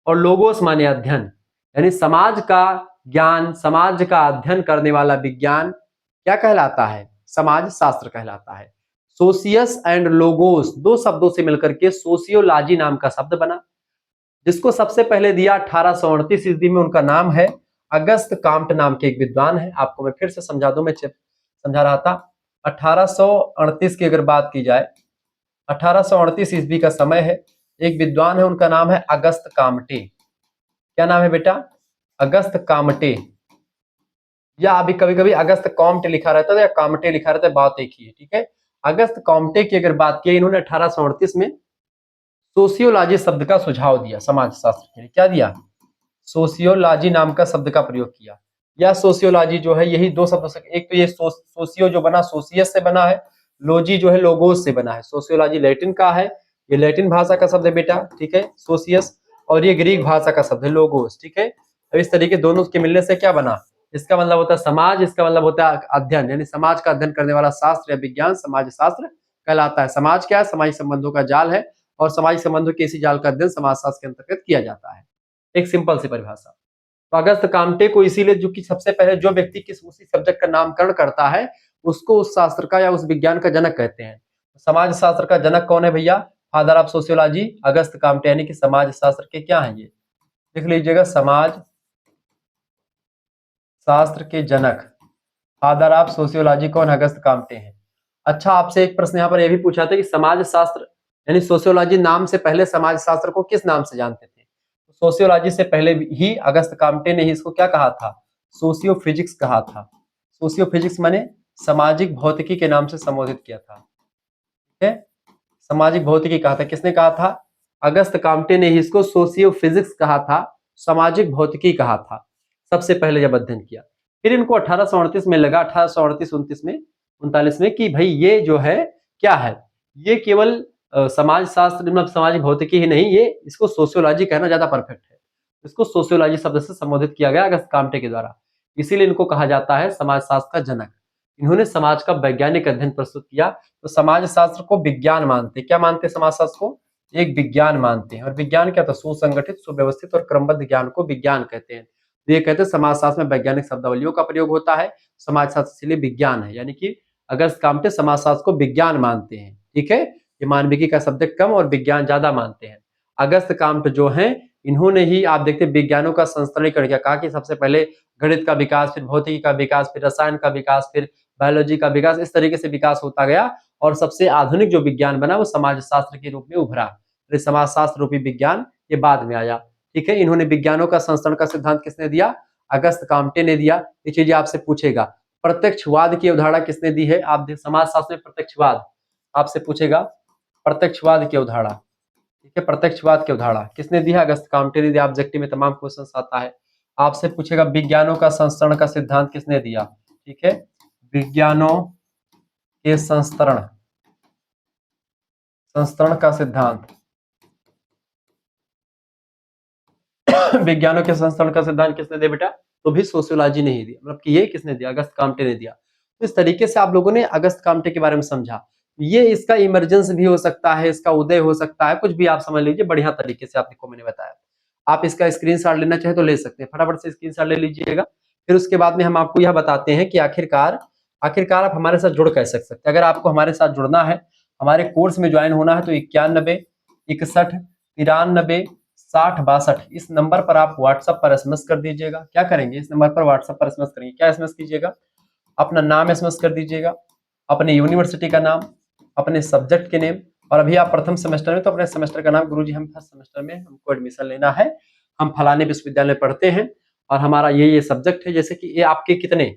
और लोगोस माने अध्ययन, यानी समाज का ज्ञान, समाज का अध्ययन करने वाला विज्ञान क्या कहलाता है, समाज शास्त्र कहलाता है। सोशियस एंड लोगोस दो शब्दों से मिलकर के सोशियोलॉजी नाम का शब्द बना, जिसको सबसे पहले दिया 1838 ईस्वी में। उनका नाम है अगस्त काम्ट नाम के एक विद्वान है। आपको मैं फिर से समझा दूं, मैं समझा रहा था। 1838 की अगर बात की जाए, 1838 ईस्वी का समय है, एक विद्वान है, उनका नाम है अगस्त काम्टे। क्या नाम है बेटा, अगस्त काम्टे, या अभी कभी कभी अगस्त कॉम्टे लिखा रहता है या काम्टे लिखा रहता है, बात एक ही है, ठीक है। अगस्त काम्टे की अगर बात की, इन्होंने 1838 में सोशियोलॉजी शब्द का सुझाव दिया समाजशास्त्र के लिए। क्या दिया, सोशियोलॉजी नाम का शब्द का प्रयोग किया। या सोशियोलॉजी जो है यही दो शब्दों से, एक तो ये सोशियो जो बना सोशियस से बना है, लॉजी जो है लोगोस से बना है। सोशियोलॉजी लैटिन का है, ये लैटिन भाषा का शब्द है बेटा, ठीक है, सोशियस, और ये ग्रीक भाषा का शब्द है लोगोस, ठीक है। अब इस तरीके दोनों के मिलने से क्या बना, इसका मतलब होता है समाज, इसका मतलब होता है अध्ययन, यानी समाज का अध्ययन करने वाला शास्त्र या विज्ञान समाज शास्त्र कहलाता है। समाज क्या है, सामाजिक संबंधों का जाल है, और सामाजिक संबंधों के इसी जाल का अध्ययन समाजशास्त्र के अंतर्गत किया जाता है। एक सिंपल सी परिभाषा। तो अगस्त काम्टे को इसीलिए, जो कि सबसे पहले जो व्यक्ति किस उसी सब्जेक्ट का नामकरण करता है उसको उस शास्त्र का या उस विज्ञान का जनक कहते हैं। समाज शास्त्र का जनक कौन है भैया? Father of sociology August Comte, यानी कि समाज शास्त्र के क्या हैं ये, लिख लीजिएगा, समाज शास्त्र के जनक फादर ऑफ सोशियोलॉजी कौन? अगस्त काम्टे हैं। अच्छा, आपसे एक प्रश्न यहाँ पर यह भी पूछा था कि समाज शास्त्र यानी सोशियोलॉजी नाम से पहले समाज शास्त्र को किस नाम से जानते थे? सोशियोलॉजी से पहले ही अगस्त काम्टे ने ही इसको क्या कहा था? सोशियो फिजिक्स कहा था। सोशियो फिजिक्स माने सामाजिक भौतिकी के नाम से संबोधित किया था। ठीक है, सामाजिक भौतिकी कहा था। किसने कहा था? अगस्त काम्टे ने ही इसको सोशियो फिजिक्स कहा था, सामाजिक भौतिकी कहा था, सबसे पहले जब अध्ययन किया। फिर इनको 1838 में लगा, 1838 29 में 39 में, कि भाई ये जो है क्या है, ये केवल समाज शास्त्र मतलब सामाजिक भौतिकी ही नहीं, ये इसको सोशियोलॉजी कहना ज्यादा परफेक्ट है। इसको सोशियोलॉजी शब्द से संबोधित किया गया अगस्त काम्टे के द्वारा, इसीलिए इनको कहा जाता है समाज शास्त्र का जनक। इन्होंने समाज का वैज्ञानिक अध्ययन प्रस्तुत किया। तो समाज शास्त्र को विज्ञान मानते, क्या मानते? समाज शास्त्र को एक विज्ञान मानते हैं। और विज्ञान क्या था? सुसंगठित, सुव्यवस्थित और क्रमबद्ध ज्ञान को विज्ञान कहते हैं। तो ये कहते हैं समाज शास्त्र में वैज्ञानिक शब्दावलियों का प्रयोग होता है, समाज शास्त्र इसलिए विज्ञान है, यानी कि अगस्त काम्टे समाज शास्त्र को विज्ञान मानते हैं। ठीक है, ये मानविकी का सब्जेक्ट कम और विज्ञान ज्यादा मानते हैं। अगस्त काम्टे जो हैं, इन्होंने ही आप देखते विज्ञानों का संस्करणीकरण किया। कहा कि सबसे पहले गणित का विकास, फिर भौतिकी का विकास, फिर रसायन का विकास, फिर बायोलॉजी का विकास, इस तरीके से विकास होता गया और सबसे आधुनिक जो विज्ञान बना वो समाज शास्त्र के रूप में उभरा। तो समाज शास्त्र रूपी विज्ञान ये बाद में आया। ठीक है, इन्होंने विज्ञानों का संस्करण का सिद्धांत किसने दिया? अगस्त काम्टे ने दिया। ये चीजें आपसे पूछेगा। प्रत्यक्षवाद की अवधारणा किसने दी है? आप समाज शास्त्र में प्रत्यक्षवाद आपसे पूछेगा, प्रत्यक्षवाद की अवधारणा। ठीक है, प्रत्यक्षवाद की अवधारणा किसने दी है? अगस्त काम्टे ने दिया। ऑब्जेक्टिव में तमाम क्वेश्चन आता है। आपसे पूछेगा विज्ञानों का संस्करण का सिद्धांत किसने दिया? ठीक है, विज्ञानों के संस्करण का सिद्धांत विज्ञानों के संस्करण का सिद्धांत किसने दिया बेटा? तो भी सोशियोलॉजी ने ही दिया, मतलब कि ये किसने दिया? अगस्त काम्टे ने दिया। तो इस तरीके से आप लोगों ने अगस्त काम्टे के बारे में समझा। ये इसका इमरजेंस भी हो सकता है, इसका उदय हो सकता है, कुछ भी आप समझ लीजिए, बढ़िया तरीके से आपको मैंने बताया। आप इसका स्क्रीनशॉट लेना चाहे तो ले सकते हैं, फटाफट से स्क्रीनशॉट ले लीजिएगा। फिर उसके बाद में हम आपको यह बताते हैं कि आखिरकार आप हमारे साथ जुड़ कैसे सकते हैं। अगर आपको हमारे साथ जुड़ना है, हमारे कोर्स में ज्वाइन होना है, तो 91 61 93 60 62 इस नंबर पर आप व्हाट्सएप पर एसएमएस कर दीजिएगा। क्या करेंगे? इस नंबर पर व्हाट्सएप पर एसएमएस करेंगे। क्या एसएमएस कीजिएगा? अपना नाम एसएमएस कर दीजिएगा, अपने यूनिवर्सिटी का नाम, अपने सब्जेक्ट के नेम, और अभी आप प्रथम सेमेस्टर में तो अपने सेमेस्टर का नाम, गुरुजी हम फर्स्ट सेमेस्टर में हमको एडमिशन लेना है, हम फलाने विश्वविद्यालय में पढ़ते हैं और हमारा ये सब्जेक्ट है। जैसे कि ये आपके कितने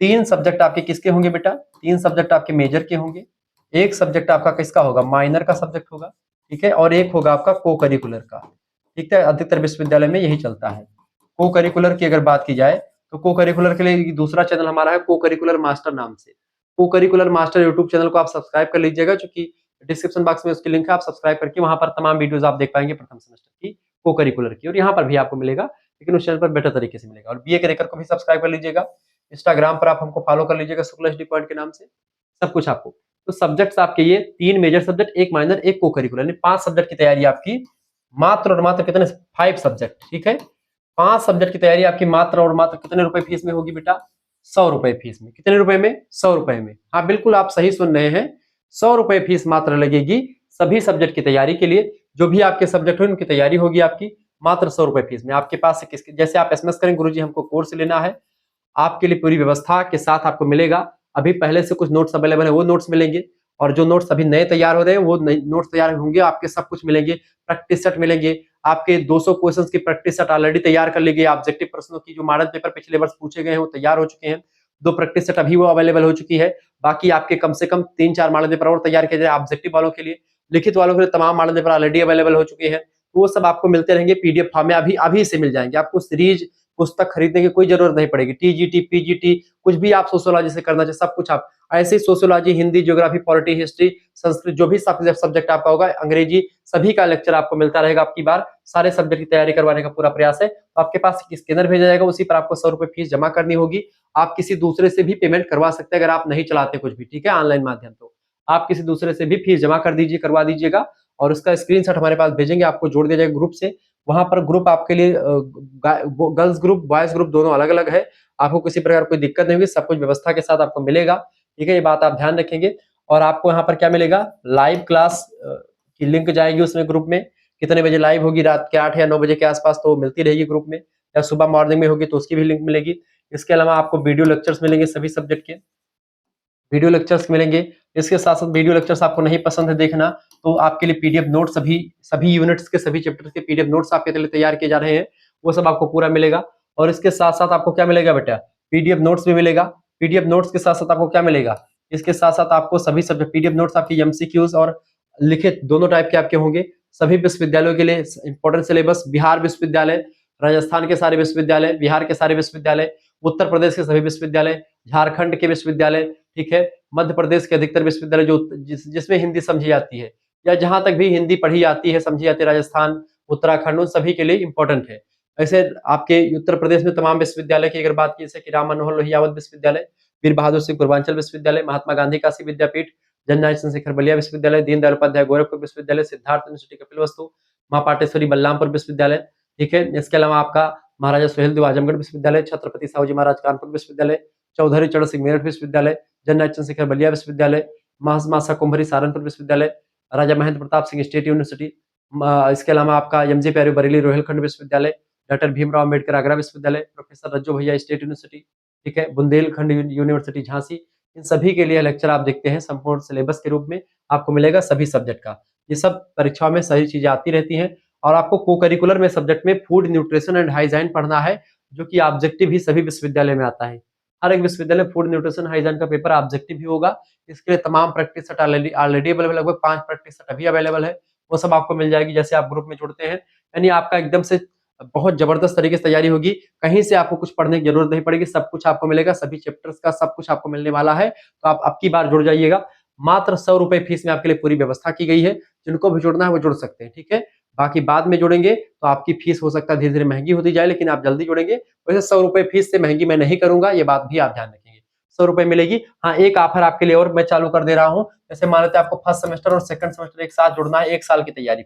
3 सब्जेक्ट आपके किसके होंगे बेटा? 3 सब्जेक्ट आपके मेजर के होंगे, एक सब्जेक्ट आपका किसका होगा? माइनर का सब्जेक्ट होगा। ठीक है, और एक होगा आपका को करिकुलर का। ठीक है, अधिकतर विश्वविद्यालय में यही चलता है। को करिकुलर की अगर बात की जाए तो को करिकुलर के लिए दूसरा चैनल हमारा है को करिकुलर मास्टर नाम से। को करिकुलर मास्टर यूट्यूब चैनल को आप सब्सक्राइब कर लीजिएगा, क्योंकि डिस्क्रिप्शन बॉक्स में उसकी लिंक है, आप सब्सक्राइब करके वहां पर तमाम वीडियोस आप देख पाएंगे प्रथम सेमेस्टर की को करिकुलर की, और यहाँ पर भी आपको मिलेगा, लेकिन उस चैनल पर बेटर तरीके से मिलेगा। और बीए के रेकर को भी सब्सक्राइब कर लीजिएगा, इंस्टाग्राम पर आप हमको फॉलो कर लीजिएगा शुक्ला एचडी पॉइंट के नाम से, सब कुछ आपको। तो सब्जेक्ट्स आपके ये 3 मेजर सब्जेक्ट, एक माइनर, एक को करिकुलर, यानी 5 सब्जेक्ट की तैयारी आपकी मात्र और मात्र कितने? 5 सब्जेक्ट। ठीक है, 5 सब्जेक्ट की तैयारी आपकी मात्र और मात्र कितने रुपए फीस में होगी बेटा? 100 रुपए फीस में। कितने रुपए में? 100 रुपए में। हाँ बिल्कुल, आप सही सुन रहे हैं, 100 रुपए फीस मात्र लगेगी सभी सब्जेक्ट की तैयारी के लिए। जो भी आपके सब्जेक्ट हो उनकी तैयारी होगी आपकी मात्र 100 रुपए फीस में। आपके पास से किसके, जैसे आप एसएमएस करें गुरुजी हमको कोर्स लेना है, आपके लिए पूरी व्यवस्था के साथ आपको मिलेगा। अभी पहले से कुछ नोट्स अवेलेबल है, वो नोट्स मिलेंगे, और जो नोट्स अभी नए तैयार हो रहे हैं वो नोट्स तैयार होंगे आपके, सब कुछ मिलेंगे। प्रैक्टिस सेट मिलेंगे आपके, 200 क्वेश्चंस की प्रैक्टिस सेट ऑलरेडी तैयार कर ली गई। ऑब्जेक्टिव प्रश्नों की जो मॉडल पेपर पिछले वर्ष पूछे गए हैं वो तैयार हो चुके हैं। 2 प्रैक्टिस सेट अभी वो अवेलेबल हो चुकी है। बाकी आपके कम से कम 3-4 मॉडल पेपर और तैयार किए जाए ऑब्जेक्टिव वालों के लिए। लिखित वालों के लिए तमाम मॉडल पेपर ऑलरेडी अवेलेबल हो चुके हैं, वो सब आपको मिलते रहेंगे पीडीएफ फॉर्म में, अभी से मिल जाएंगे। आपको सीरीज पुस्तक खरीदने की कोई जरूरत नहीं पड़ेगी। टीजीटी पीजीटी कुछ भी आप सोशियोलॉजी से करना चाहिए, सब कुछ आप ऐसे sociology, Hindi, geography, polity, history, Sanskrit, जो भी सब्जेक्ट आपका होगा, अंग्रेजी, सभी का लेक्चर आपको मिलता रहेगा। आपकी बार सारे सब्जेक्ट की तैयारी करवाने का पूरा प्रयास है। तो आपके पास स्कैनर भेजा जाएगा, उसी पर आपको 100 रुपए फीस जमा करनी होगी। आप किसी दूसरे से भी पेमेंट करवा सकते हैं अगर आप नहीं चलाते कुछ भी, ठीक है, ऑनलाइन माध्यम, तो आप किसी दूसरे से भी फीस जमा कर दीजिए, करवा दीजिएगा, और उसका स्क्रीनशॉट हमारे पास भेजेंगे, आपको जोड़ दिया जाएगा ग्रुप से। वहां पर ग्रुप आपके लिए गर्ल्स ग्रुप बॉयज ग्रुप दोनों अलग अलग है। आपको किसी प्रकार कोई दिक्कत नहीं होगी, सब कुछ व्यवस्था के साथ आपको मिलेगा। ठीक है, ये बात आप ध्यान रखेंगे। और आपको यहाँ पर क्या मिलेगा, लाइव क्लास की लिंक जाएगी उसमें ग्रुप में, कितने बजे लाइव होगी, रात के 8 या 9 बजे के आसपास, तो मिलती रहेगी ग्रुप में, या सुबह मॉर्निंग में होगी तो उसकी भी लिंक मिलेगी। इसके अलावा आपको वीडियो लेक्चर्स मिलेंगे, सभी सब्जेक्ट के वीडियो लेक्चर्स मिलेंगे। इसके साथ साथ वीडियो लेक्चर्स आपको नहीं पसंद है देखना तो आपके लिए पीडीएफ नोट्स सभी यूनिट्स के सभी चैप्टर्स के पीडीएफ नोट्स आपके लिए तैयार किए जा रहे हैं, वो सब आपको पूरा मिलेगा। और इसके साथ साथ आपको क्या मिलेगा बेटा, पीडीएफ नोट्स भी मिलेगा। पीडीएफ नोट्स के साथ साथ आपको क्या मिलेगा, इसके साथ साथ आपको सभी सब्जेक्ट पीडीएफ नोट्स आपकी एमसीक्यूज और लिखित दोनों टाइप के आपके होंगे। सभी विश्वविद्यालयों के लिए इंपॉर्टेंट सिलेबस, बिहार विश्वविद्यालय, राजस्थान के सारे विश्वविद्यालय, बिहार के सारे विश्वविद्यालय, उत्तर प्रदेश के सभी विश्वविद्यालय, झारखंड के विश्वविद्यालय, ठीक है, मध्य प्रदेश के अधिकतर विश्वविद्यालय जो जिसमें हिंदी समझी जाती है, या जहां तक भी हिंदी पढ़ी जाती है समझी जाती है, राजस्थान, उत्तराखंड, उन सभी के लिए इंपॉर्टेंट है। ऐसे आपके उत्तर प्रदेश में तमाम विश्वविद्यालय की अगर बात की, जैसे कि राम मनोहर लोहियावत विश्वविद्यालय, वीर बहादुर सिंह पूर्वांचल विश्वविद्यालय, महात्मा गांधी काशी विद्यापीठ, जननायक चंद्रशेखर बलिया विश्वविद्यालय, दीनदयाल उपाध्याय गोरखपुर विश्वविद्यालय, सिद्धार्थ यूनिवर्सिटी कपिलवस्तु, मां पाटेश्वरी बलरामपुर विश्वविद्यालय, ठीक है। इसके अलावा आपका महाराजा सुहेलदेव आजमगढ़ विश्वविद्यालय, छत्रपति साहू जी महाराज कानपुर विश्वविद्यालय, चौधरी चरण सिंह मेरठ विश्वविद्यालय, जननायक चंद्रशेखर बलिया विश्वविद्यालय, मासा कुंभरी सहारनपुर विश्वविद्यालय, राजा महेंद्र प्रताप सिंह स्टेट यूनिवर्सिटी, इसके अलावा आपका एमजे पैरू बरेली रोहिलखंड विश्वविद्यालय, डॉक्टर भीमराव अम्बेडकर आगरा विश्वविद्यालय, प्रोफेसर रज्जू भैया स्टेट यूनिवर्सिटी, ठीक है, बुंदेलखंड यूनिवर्सिटी झांसी, इन सभी के लिए लेक्चर आप देखते हैं संपूर्ण सिलेबस के रूप में आपको मिलेगा सभी सब्जेक्ट का। ये सब परीक्षाओं में सही चीजें आती रहती हैं। और आपको को करिकुलर में सब्जेक्ट में फूड न्यूट्रिशन एंड हाइजीन पढ़ना है, जो कि ऑब्जेक्टिव ही सभी विश्वविद्यालय में आता है। हर एक विश्वविद्यालय फूड न्यूट्रिशन हाइजीन का पेपर ऑब्जेक्टिव भी होगा। इसके लिए तमाम प्रैक्टिस सेट ऑलरेडी अवेलेबल, लगभग 5 प्रैक्टिस सेट अभी अवेलेबल है, वो सब आपको मिल जाएगी जैसे आप ग्रुप में जुड़ते हैं। यानी आपका एकदम से बहुत जबरदस्त तरीके से तैयारी होगी, कहीं से आपको कुछ पढ़ने की जरूरत नहीं पड़ेगी, सब कुछ आपको मिलेगा, सभी चैप्टर्स का सब कुछ आपको मिलने वाला है। तो आप अब की बार जुड़ जाइएगा। मात्र 100 रुपए फीस में आपके लिए पूरी व्यवस्था की गई है, जिनको भी जुड़ना है वो जुड़ सकते हैं, ठीक है। बाकी बाद में जुड़ेंगे तो आपकी फीस हो सकता है धीरे धीरे महंगी होती जाए, लेकिन आप जल्दी जुड़ेंगे। वैसे 100 रुपए फीस से महंगी मैं नहीं करूंगा, ये बात भी आप ध्यान रखेंगे, 100 रुपए मिलेगी। हाँ, एक ऑफर आपके लिए और मैं चालू कर दे रहा हूँ। जैसे मान लेते आपको फर्स्ट सेमेस्टर और सेकंड सेमेस्टर एक साथ जुड़ना है, 1 साल की तैयारी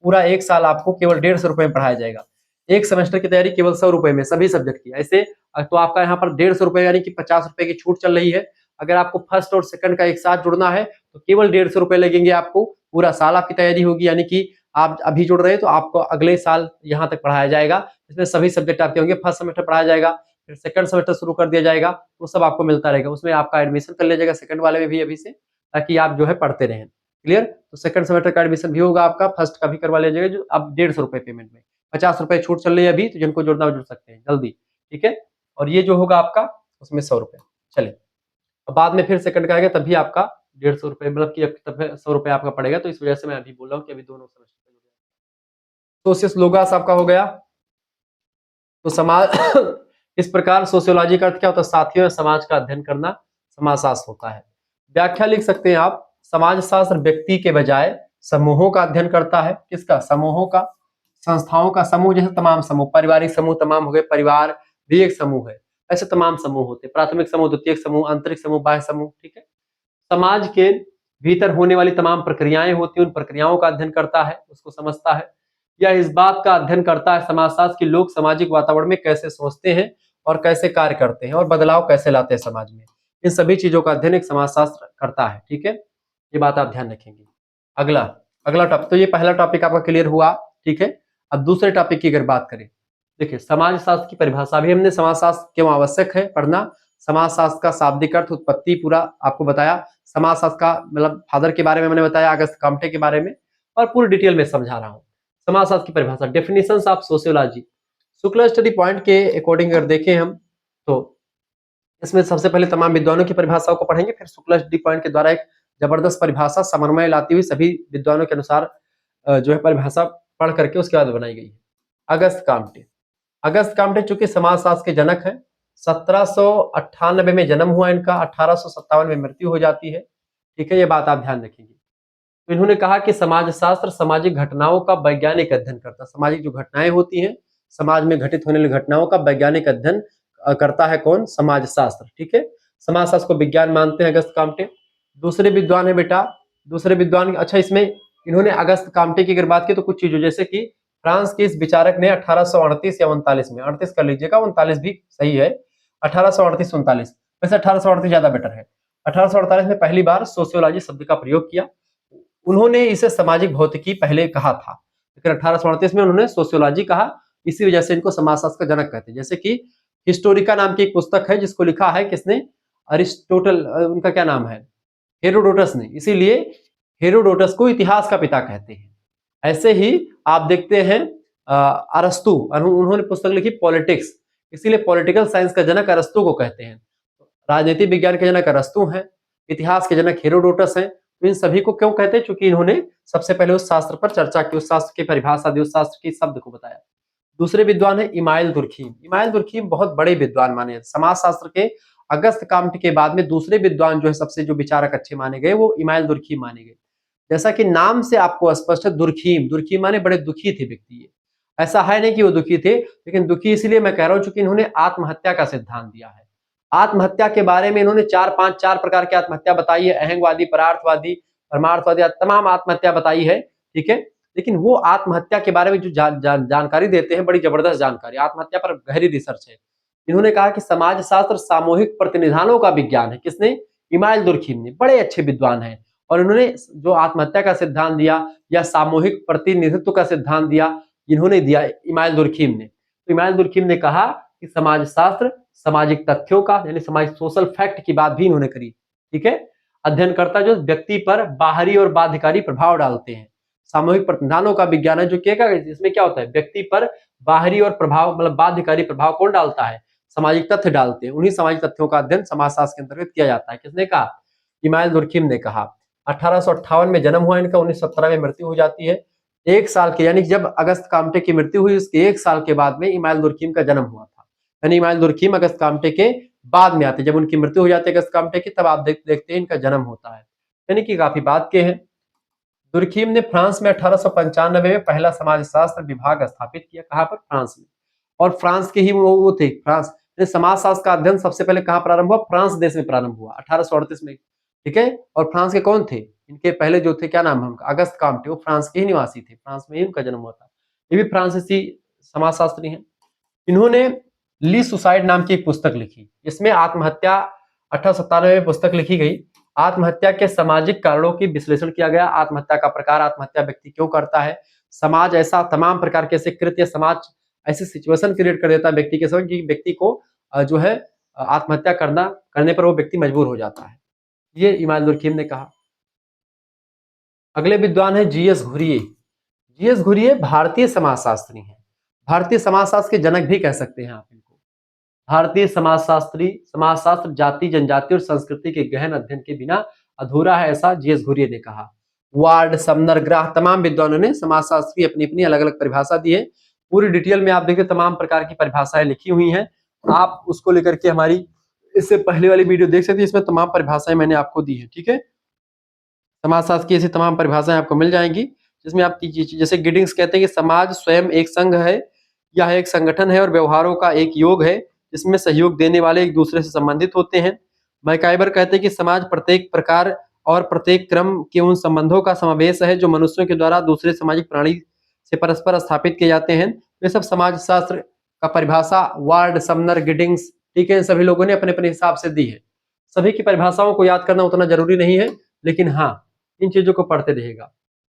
पूरा 1 साल आपको केवल 150 रुपए में पढ़ाया जाएगा। एक सेमेस्टर की तैयारी केवल 100 रुपए में सभी सब्जेक्ट की। ऐसे तो आपका यहाँ पर 150 रुपए यानी कि 50 रुपए की छूट चल रही है। अगर आपको फर्स्ट और सेकंड का एक साथ जुड़ना है तो केवल 150 रुपए लगेंगे आपको, पूरा साल आपकी तैयारी होगी। यानी कि आप अभी जुड़ रहे हैं तो आपको अगले साल यहाँ तक पढ़ाया जाएगा, इसमें सभी सब्जेक्ट आपके होंगे। फर्स्ट सेमेस्टर पढ़ाया जाएगा, फिर सेकंड सेमेस्टर शुरू कर दिया जाएगा, वो सब आपको मिलता रहेगा। उसमें आपका एडमिशन कर लिया जाएगा सेकंड वाले में भी अभी से, ताकि आप जो है पढ़ते रहें। क्लियर? तो सेकंड सेमेस्टर का एडमिशन भी होगा आपका, फर्स्ट का भी करवा लिया जाएगा, जो अब 150 रुपए पेमेंट में, 50 रुपए छूट चल रही है अभी, तो जिनको जुड़ना वो जुड़ सकते हैं जल्दी, ठीक है। और ये जो होगा आपका उसमें 100 रुपए। चलिए, बाद में फिर सेकंड का आएगा तभी आपका 150 रुपए, मतलब कि तब 100 रुपए आपका पड़ेगा। तो इस वजह से मैं अभी बोल रहा हूँ कि अभी दोनों सेमेस्टर। सोशियस लोगास आपका हो गया। तो समाज इस प्रकार सोशियोलॉजी का अर्थ क्या होता है साथियों, समाज का अध्ययन करना समाजशास्त्र होता है। व्याख्या लिख सकते हैं आप, समाजशास्त्र व्यक्ति के बजाय समूहों का अध्ययन करता है। किसका? समूहों का, संस्थाओं का। समूह जैसे तमाम समूह, पारिवारिक समूह तमाम हो गए, परिवार भी एक समूह है, ऐसे तमाम समूह होते हैं, प्राथमिक समूह, द्वितीयक समूह, आंतरिक समूह, बाह्य समूह, ठीक है। समाज के भीतर होने वाली तमाम प्रक्रियाएं होती हैं, उन प्रक्रियाओं का अध्ययन करता है, उसको समझता है। या इस बात का अध्ययन करता है समाजशास्त्र की लोग सामाजिक वातावरण में कैसे सोचते हैं और कैसे कार्य करते हैं और बदलाव कैसे लाते हैं समाज में। इन सभी चीजों का अध्ययन एक समाजशास्त्र करता है, ठीक है। ये बात आप ध्यान रखेंगे। अगला टॉपिक, तो ये पहला टॉपिक आपका क्लियर हुआ, ठीक है। अब दूसरे टॉपिक की अगर बात करें, देखिए समाजशास्त्र की परिभाषा भी हमने, समाजशास्त्र क्यों आवश्यक है पढ़ना, समाजशास्त्र का शाब्दिक अर्थ, उत्पत्ति पूरा आपको बताया, समाजशास्त्र का मतलब फादर के बारे में मैंने बताया, अगस्त काम्टे के बारे में, और पूरी डिटेल में समझा रहा हूँ। समाजशास्त्र की परिभाषा, definitions of sociology, Shukla study point के अकॉर्डिंग अगर देखें हम तो इसमें सबसे पहले तमाम विद्वानों की परिभाषाओं को पढ़ेंगे, फिर शुक्ला स्टडी पॉइंट के द्वारा एक जबरदस्त परिभाषा समन्वय लाती हुई सभी विद्वानों के अनुसार जो है परिभाषा पढ़ करके उसके बाद बनाई गई है। अगस्त काम्टे, अगस्त काम्टे चूंकि समाजशास्त्र के जनक है, 1798 में जन्म हुआ इनका, 1857 में मृत्यु हो जाती है, ठीक है। ये बात आप ध्यान रखेंगे। तो इन्होंने कहा कि समाजशास्त्र सामाजिक घटनाओं का वैज्ञानिक अध्ययन करता है, सामाजिक जो घटनाएं होती हैं, समाज में घटित होने वाली घटनाओं का वैज्ञानिक अध्ययन करता है कौन? समाजशास्त्र, ठीक है। समाजशास्त्र को विज्ञान मानते हैं अगस्त काम्टे। दूसरे विद्वान है बेटा, दूसरे विद्वान, अच्छा इसमें इन्होंने अगस्त काम्टे की अगर बात की तो कुछ चीजों जैसे कि फ्रांस के इस विचारक ने 1838 या 39 में, 38 कर लीजिएगा, 39 भी सही है, 1838-39, वैसे 1838 ज्यादा बेटर है। 1848 में पहली बार सोशियोलॉजी शब्द का प्रयोग किया। उन्होंने इसे सामाजिक भौतिकी पहले कहा था, लेकिन 1838 में उन्होंने सोशियोलॉजी कहा, इसी वजह से इनको समाजशास्त्र का जनक कहते हैं। जैसे कि हिस्टोरिका नाम की एक पुस्तक है जिसको लिखा है किसने, अरिस्टोटल, उनका क्या नाम है, हेरोडोटस ने, इसीलिए हेरोडोटस को इतिहास का पिता कहते हैं। ऐसे ही आप देखते हैं अरस्तु, उन्होंने पुस्तक लिखी पॉलिटिक्स, इसीलिए पॉलिटिकल साइंस का जनक अरस्तु को कहते हैं। राजनीतिक विज्ञान के जनक अरस्तु हैं, इतिहास के जनक हेरोडोटस हैं। तो इन सभी को क्यों कहते हैं, क्योंकि इन्होंने सबसे पहले उस शास्त्र पर चर्चा की, उस शास्त्र की परिभाषा दी, उस शास्त्र की शब्द को बताया। दूसरे विद्वान है इमाइल दुर्खीम। इमाइल दुर्खीम बहुत बड़े विद्वान माने, समाज शास्त्र के अगस्त काम्ट के बाद में दूसरे विद्वान जो है, सबसे जो विचारक अच्छे माने गए वो इमाइल दुर्खीम माने गए। जैसा कि नाम से आपको स्पष्ट है, दुर्खीम, दुर्खीम माने बड़े दुखी थे व्यक्ति। ऐसा है नहीं कि वो दुखी थे, लेकिन दुखी इसलिए मैं कह रहा हूं चूंकि इन्होंने आत्महत्या का सिद्धांत दिया है। आत्महत्या के बारे में इन्होंने चार प्रकार की आत्महत्या बताई है, अहंगवादी, परार्थवादी, परमार्थवादी, तमाम आत्महत्या बताई है, ठीक है। लेकिन वो आत्महत्या के बारे में जो जानकारी देते हैं, बड़ी जबरदस्त जानकारी, आत्महत्या पर गहरी रिसर्च है। इन्होंने कहा कि समाज शास्त्र सामूहिक प्रतिनिधानों का विज्ञान है। किसने, इमाइल दुर्खीम ने, बड़े अच्छे विद्वान हैं। और इन्होंने जो आत्महत्या का सिद्धांत दिया या सामूहिक प्रतिनिधित्व का सिद्धांत दिया, इन्होंने दिया इमाइल दुर्खीम ने। तो इमाइल दुर्खीम ने कहा कि समाज शास्त्र सामाजिक तथ्यों का, यानी समाज सोशल फैक्ट की बात भी इन्होंने करी, ठीक है। अध्ययन करता जो व्यक्ति पर बाहरी और बाध्यकारी प्रभाव डालते हैं। सामूहिक प्रतिनिधानों का विज्ञान है जो क्या, इसमें क्या होता है, व्यक्ति पर बाहरी और प्रभाव मतलब बाध्यकारी प्रभाव कौन डालता है, सामाजिक तथ्य डालते हैं। उन्हीं सामाजिक तथ्यों का अध्ययन समाजशास्त्र के अंतर्गत किया जाता है। किसने कहा, इमाइल दुर्खीम ने कहा। 1858 में जन्म हुआ इनका, 1917 में मृत्यु हो जाती है। एक साल के, यानी जब अगस्त काम्टे की मृत्यु हुई उसके एक साल के बाद में इमाइल दुर्खीम का जन्म हुआ था। यानी इमाइल दुर्खीम अगस्त काम्टे के बाद में आते, जब उनकी मृत्यु हो जाती है अगस्त काम्टे की, तब आप देखते हैं इनका जन्म होता है, यानी कि काफी बाद के हैं। दुर्खीम ने फ्रांस में 1895 में पहला समाजशास्त्र विभाग स्थापित किया। कहां पर, फ्रांस में। और फ्रांस के ही वो थे, फ्रांस समाजशास्त्र का अध्ययन सबसे पहले कहां प्रारंभ हुआ, फ्रांस देश में प्रारंभ हुआ 1838 में, ठीक है। और फ्रांस के कौन थे, इनके पहले जो थे, क्या नाम है उनका, अगस्त काम्टे, वो फ्रांस के ही निवासी थे, फ्रांस में ही उनका जन्म हुआ था। ये भी फ्रांसीसी समाजशास्त्री हैं। इन्होंने ली सुसाइड नाम की एक पुस्तक लिखी, इसमें आत्महत्या 1897 में पुस्तक लिखी गई। आत्महत्या के सामाजिक कारणों की विश्लेषण किया गया, आत्महत्या का प्रकार, आत्महत्या व्यक्ति क्यों करता है, समाज ऐसा तमाम प्रकार के ऐसे कृत्य, समाज ऐसी सिचुएशन क्रिएट कर देता है व्यक्ति के साथ कि व्यक्ति को जो है आत्महत्या करने पर वो व्यक्ति मजबूर हो जाता है। ये इमाइल दुर्खीम ने कहा। अगले विद्वान है जीएस घुरिये। जीएस घुरिये भारतीय समाजशास्त्री हैं, भारतीय समाजशास्त्र के जनक भी कह सकते हैं आप इनको। भारतीय समाजशास्त्र जाति, जनजाति और संस्कृति के गहन अध्ययन के बिना अधूरा है, ऐसा जीएस घुरिये ने कहा। वार्ड, समनर, ग्राह, तमाम विद्वानों ने समाजशास्त्र की अपनी अपनी अलग अलग परिभाषा दी है। पूरी डिटेल में आप देखिए तमाम प्रकार की परिभाषाएं लिखी हुई हैं, आप उसको लेकर के हमारी इससे पहले वाली वीडियो देख सकते हैं, इसमें तमाम परिभाषाएं मैंने आपको दी है, ठीक है। समाजशास्त्र की ऐसी तमाम परिभाषाएं आपको मिल जाएंगी, जिसमें आप जैसे गिडिंग्स कहते हैं कि समाज स्वयं एक संघ है, यह एक संगठन है और व्यवहारों का एक योग है जिसमें सहयोग देने वाले एक दूसरे से संबंधित होते हैं। मैकाइबर कहते हैं कि समाज प्रत्येक प्रकार और प्रत्येक क्रम के उन संबंधों का समावेश है जो मनुष्यों के द्वारा दूसरे सामाजिक प्राणी से परस्पर स्थापित किए जाते हैं। ये सब समाजशास्त्र का परिभाषा वार्ड, समनर, गिडिंग्स, ठीक है, सभी लोगों ने अपने अपने हिसाब से दी है। सभी की परिभाषाओं को याद करना उतना जरूरी नहीं है, लेकिन हाँ इन चीजों को पढ़ते रहेगा।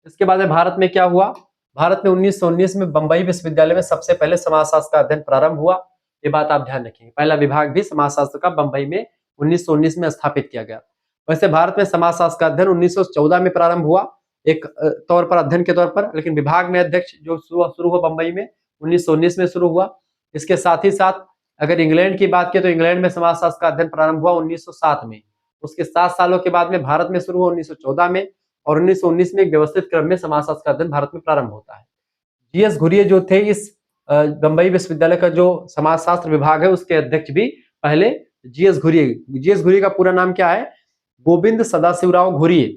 इसके बाद में भारत में क्या हुआ, भारत में 1919 में बंबई विश्वविद्यालय में सबसे पहले समाजशास्त्र का अध्ययन प्रारंभ हुआ। ये बात आप ध्यान रखेंगे, पहला विभाग भी समाजशास्त्र का बंबई में 1919 में स्थापित किया गया। वैसे भारत में समाजशास्त्र का अध्ययन 1914 में प्रारंभ हुआ, एक तौर पर अध्ययन के तौर पर, लेकिन विभाग में अध्यक्ष जो शुरू हुआ बंबई में 1919 में शुरू हुआ। इसके साथ ही साथ अगर इंग्लैंड की बात करें तो इंग्लैंड में समाजशास्त्र का अध्ययन प्रारंभ हुआ 1907 में। उसके 7 सालों के बाद में भारत में शुरू हुआ 1914 में, और 1919 में एक व्यवस्थित क्रम में समाजशास्त्र का अध्ययन भारत में प्रारंभ होता है। जीएस घुरिये जो थे, इस बंबई विश्वविद्यालय का जो समाजशास्त्र विभाग है उसके अध्यक्ष भी पहले जीएस घुरिये का पूरा नाम क्या है, गोविंद सदाशिवराव घुरिये।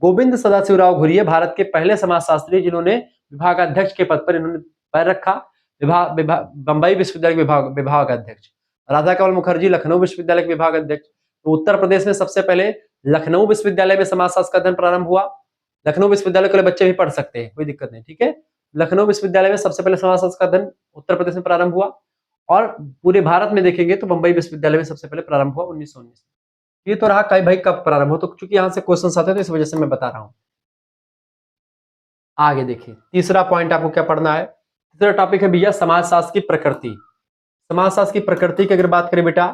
गोविंद सदाशिवराव घुरिये भारत के पहले समाजशास्त्री जिन्होंने विभाग अध्यक्ष के पद पर इन्होंने पैर रखा। बंबई विश्वविद्यालय विभाग अध्यक्ष। राधा कमल मुखर्जी लखनऊ विश्वविद्यालय के विभाग अध्यक्ष। तो उत्तर प्रदेश में सबसे पहले लखनऊ विश्वविद्यालय में समाजशास्त्र का अध्ययन प्रारंभ हुआ। लखनऊ विश्वविद्यालय के बच्चे भी पढ़ सकते हैं, कोई दिक्कत नहीं, ठीक है। लखनऊ विश्वविद्यालय में सबसे पहले समाजशास्त्र का अध्ययन उत्तर प्रदेश में प्रारंभ हुआ, और पूरे भारत में देखेंगे तो मुंबई विश्वविद्यालय में सबसे पहले प्रारंभ हुआ 1919। ये तो रहा कई भाई कब प्रारंभ हो, तो चूंकि यहाँ से क्वेश्चन आते हैं तो इस वजह से मैं बता रहा हूँ। आगे देखिए, तीसरा पॉइंट आपको क्या पढ़ना है। तीसरा टॉपिक है भैया समाजशास्त्र की प्रकृति। समाजशास्त्र की प्रकृति की अगर बात करें बेटा,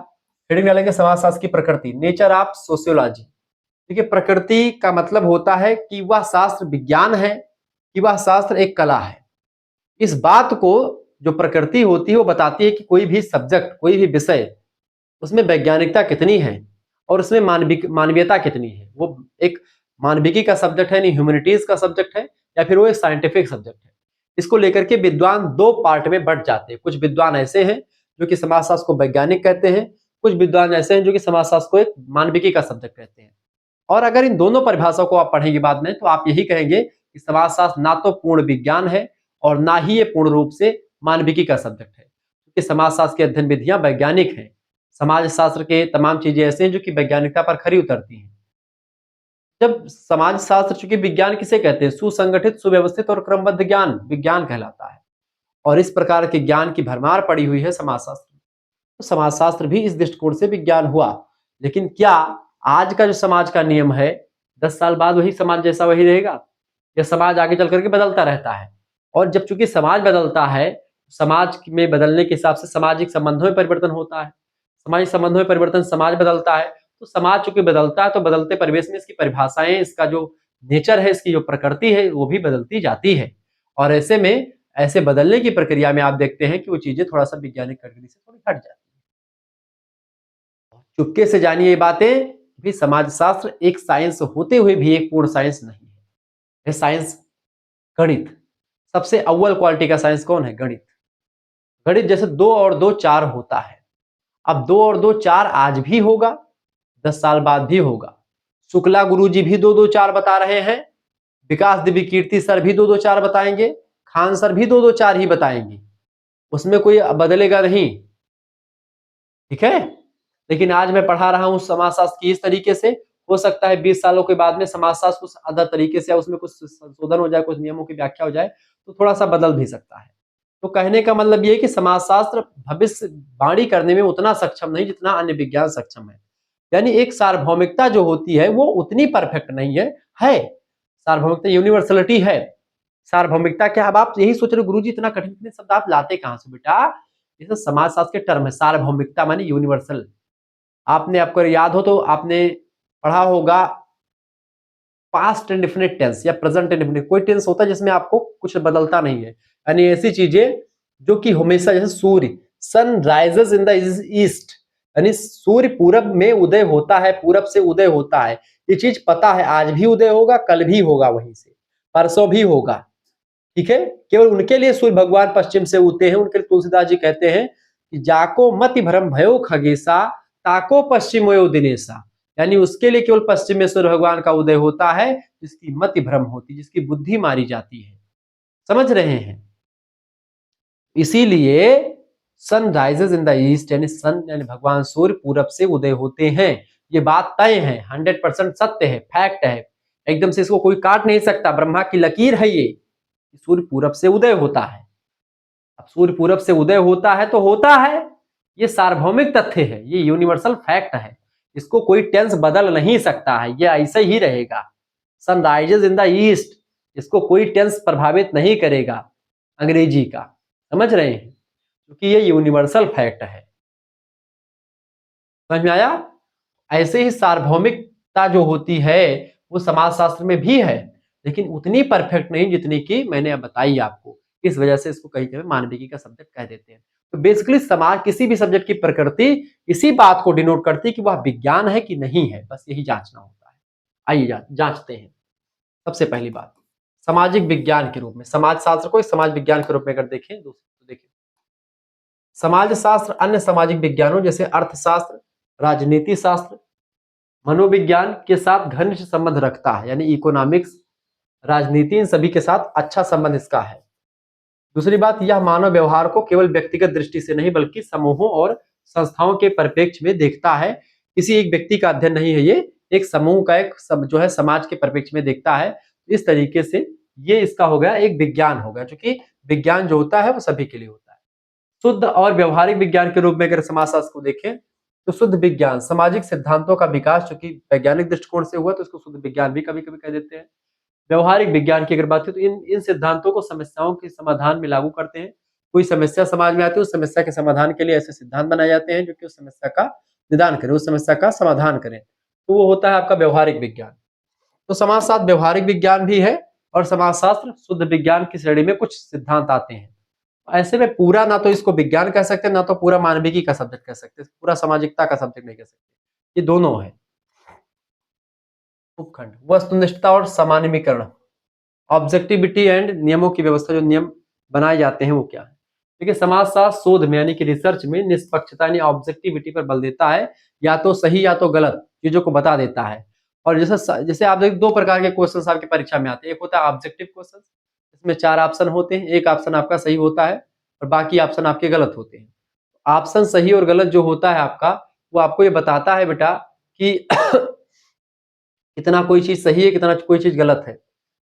हेडिंग डालेंगे समाजशास्त्र की प्रकृति, नेचर ऑफ सोशियोलॉजी। देखिए, प्रकृति का मतलब होता है कि वह शास्त्र विज्ञान है कि वह शास्त्र एक कला है। इस बात को जो प्रकृति होती है वो बताती है कि कोई भी सब्जेक्ट, कोई भी विषय, उसमें वैज्ञानिकता कितनी है और उसमें मानवीयता कितनी है। वो एक मानविकी का सब्जेक्ट है, नहीं ह्यूमैनिटीज का सब्जेक्ट है, या फिर वो एक साइंटिफिक सब्जेक्ट है। इसको लेकर के विद्वान दो पार्ट में बंट जाते हैं। कुछ विद्वान ऐसे हैं जो कि समाजशास्त्र को वैज्ञानिक कहते हैं, कुछ विद्वान ऐसे हैं जो कि समाजशास्त्र को एक मानविकी का सब्जेक्ट कहते हैं। और अगर इन दोनों परिभाषाओं को आप पढ़ेंगे बाद में, तो आप यही कहेंगे कि समाजशास्त्र ना तो पूर्ण विज्ञान है और ना ही ये पूर्ण रूप से मानविकी का सब्जेक्ट है, क्योंकि समाजशास्त्र की अध्ययन विधियां वैज्ञानिक हैं। समाजशास्त्र के तमाम चीजें ऐसे हैं जो कि वैज्ञानिकता पर खरी उतरती हैं। जब समाजशास्त्र, चूंकि विज्ञान किसे कहते हैं, सुसंगठित, सुव्यवस्थित और क्रमबद्ध ज्ञान विज्ञान कहलाता है, और इस प्रकार के ज्ञान की भरमार पड़ी हुई है समाजशास्त्र में। तो समाजशास्त्र भी इस दृष्टिकोण से विज्ञान हुआ। लेकिन क्या आज का जो समाज का नियम है, 10 साल बाद वही समाज जैसा वही रहेगा, या समाज आगे चल करके बदलता रहता है? और जब चूंकि समाज बदलता है, समाज में बदलने के हिसाब से सामाजिक संबंधों में परिवर्तन होता है, सामाजिक संबंधों में परिवर्तन, समाज बदलता है, तो समाज चूंकि बदलता है तो बदलते परिवेश में इसकी परिभाषाएं, इसका जो नेचर है, इसकी जो प्रकृति है, वो भी बदलती जाती है। और ऐसे में, ऐसे बदलने की प्रक्रिया में आप देखते हैं कि वो चीजें थोड़ा सा वैज्ञानिक कैटेगरी से थोड़ी हट जाती है। चुपके से जानिए ये बातें भी, समाजशास्त्र एक साइंस होते हुए भी एक पूर्ण साइंस नहीं है। ये साइंस गणित, सबसे अव्वल क्वालिटी का साइंस कौन है? गणित। गणित जैसे 2 और 2 4 होता है। अब 2 और 2 4 आज भी होगा, 10 साल बाद भी होगा। शुक्ला गुरुजी भी 2 2 4 बता रहे हैं, विकास दिव्य कीर्ति सर भी 2 2 4 बताएंगे, खान सर भी 2 2 4 ही बताएंगे, उसमें कोई बदलेगा नहीं। ठीक है? लेकिन आज मैं पढ़ा रहा हूं समाजशास्त्र की इस तरीके से, हो सकता है 20 सालों के बाद में समाजशास्त्र कुछ अदर तरीके से, उसमें कुछ संशोधन हो जाए, कुछ नियमों की व्याख्या हो जाए, तो थोड़ा सा बदल भी सकता है। तो कहने का मतलब ये है कि समाजशास्त्र भविष्यवाणी करने में उतना सक्षम नहीं जितना अन्य विज्ञान सक्षम है। यानी एक सार्वभौमिकता जो होती है वो उतनी परफेक्ट नहीं है। सार्वभौमिकता, यूनिवर्सलिटी है। सार्वभौमिकता क्या? अब आप यही सोच रहे हो गुरुजी इतना कठिन कठिन शब्द आप लाते कहां से बेटा? ये तो समाजशास्त्र के टर्म है। सार्वभौमिकता मानी यूनिवर्सल। आपने, आपको याद हो तो आपने पढ़ा होगा पास्ट इंडेफिनिट टेंस या प्रेजेंट इंडेफिनिट, कोई टेंस होता है जिसमें आपको कुछ बदलता नहीं है। यानी ऐसी चीजें जो कि हमेशा, जैसे सूर्य, sun rises in the east, यानी सूर्य पूरब में उदय होता है, पूरब से उदय होता है। ये चीज पता है, आज भी उदय होगा, कल भी होगा, वहीं से परसों भी होगा। ठीक है? केवल उनके लिए सूर्य भगवान पश्चिम से उगते हैं। उनके लिए तुलसीदास जी कहते हैं कि जाको मति भ्रम भयो खगेसा, ताको पश्चिमोयो दिनेसा। यानी उसके लिए केवल पश्चिम में सूर्य भगवान का उदय होता है जिसकी मति भ्रम होती, जिसकी बुद्धि मारी जाती है। समझ रहे हैं? इसीलिए sun rises in the east, यानी सन यानी भगवान सूर्य पूरब से उदय होते हैं। ये बात तय है, 100% सत्य है, फैक्ट है, एकदम से इसको कोई काट नहीं सकता। ब्रह्मा की लकीर है ये, सूर्य पूरब से उदय होता है। अब सूर्य पूरब से उदय होता है तो होता है, ये सार्वभौमिक तथ्य है, ये यूनिवर्सल फैक्ट है, इसको कोई टेंस बदल नहीं सकता है, ये ऐसे ही रहेगा। Sun rises in the east, इसको कोई टेंस प्रभावित नहीं करेगा अंग्रेजी का। समझ रहे हैं? क्योंकि ये यूनिवर्सल फैक्ट है। समझ में आया? ऐसे ही सार्वभौमिकता जो होती है वो समाजशास्त्र में भी है, लेकिन उतनी परफेक्ट नहीं जितनी कि मैंने अब बताई आपको। इस वजह से इसको कहीं कहीं मानविकी का सब्जेक्ट कह देते हैं। तो बेसिकली समाज, किसी भी सब्जेक्ट की प्रकृति इसी बात को डिनोट करती है कि वह विज्ञान है कि नहीं है, बस यही जांचना होता है। आइए जांचते हैं। सबसे पहली बात, सामाजिक विज्ञान के रूप में समाजशास्त्र को समाज विज्ञान के रूप में अगर देखें तो देखिए, समाजशास्त्र अन्य सामाजिक विज्ञानों जैसे अर्थशास्त्र, राजनीति शास्त्र, मनोविज्ञान के साथ घनिष्ठ संबंध रखता है। यानी इकोनॉमिक्स, राजनीति, इन सभी के साथ अच्छा संबंध इसका है। दूसरी बात, यह मानव व्यवहार को केवल व्यक्तिगत दृष्टि से नहीं बल्कि समूहों और संस्थाओं के परिप्रेक्ष्य में देखता है। किसी एक व्यक्ति का अध्ययन नहीं है, ये एक समूह का, एक जो है समाज के परिप्रेक्ष्य में देखता है। इस तरीके से ये इसका हो गया एक विज्ञान हो गया, क्योंकि विज्ञान जो होता है वो सभी के लिए होता है। शुद्ध और व्यवहारिक विज्ञान के रूप में अगर समाजशास्त्र को देखें तो शुद्ध विज्ञान सामाजिक सिद्धांतों का विकास, चूंकि वैज्ञानिक दृष्टिकोण से हुआ तो इसको शुद्ध विज्ञान भी कभी कभी कह देते हैं। व्यवहारिक विज्ञान की अगर बात करें तो इन इन सिद्धांतों को समस्याओं के समाधान में लागू करते हैं। कोई समस्या समाज में आती है, उस समस्या के समाधान के लिए ऐसे सिद्धांत बनाए जाते हैं जो कि उस समस्या का निदान करें, उस समस्या का समाधान करें, तो वो होता है आपका व्यवहारिक विज्ञान। तो समाजशास्त्र व्यवहारिक विज्ञान भी है और समाजशास्त्र शुद्ध विज्ञान की श्रेणी में कुछ सिद्धांत आते हैं। ऐसे में पूरा ना तो इसको विज्ञान कह सकते हैं, ना तो पूरा मानविकी का सब्जेक्ट कह सकते हैं, पूरा सामाजिकता का सब्जेक्ट नहीं कह सकते, ये दोनों है। उपखंड वस्तुनिष्ठता और सामान्यीकरण, ऑब्जेक्टिविटी एंड नियमों की व्यवस्था, जो नियम बनाए जाते हैं वो क्या है। देखिए समाजशास्त्र शोध में यानी कि रिसर्च में निष्पक्षता यानी ऑब्जेक्टिविटी पर बल देता है, या तो सही या तो गलत चीजों को बता देता है। और जैसे जैसे आप देख, दो प्रकार के क्वेश्चन आपकी परीक्षा में आते हैं, एक होता है ऑब्जेक्टिव क्वेश्चन, इसमें 4 ऑप्शन होते हैं, एक ऑप्शन आपका सही होता है और बाकी ऑप्शन आपके गलत होते हैं। ऑप्शन सही और गलत जो होता है आपका, वो आपको ये बताता है बेटा कि कितना कोई चीज सही है, कितना कोई चीज गलत है।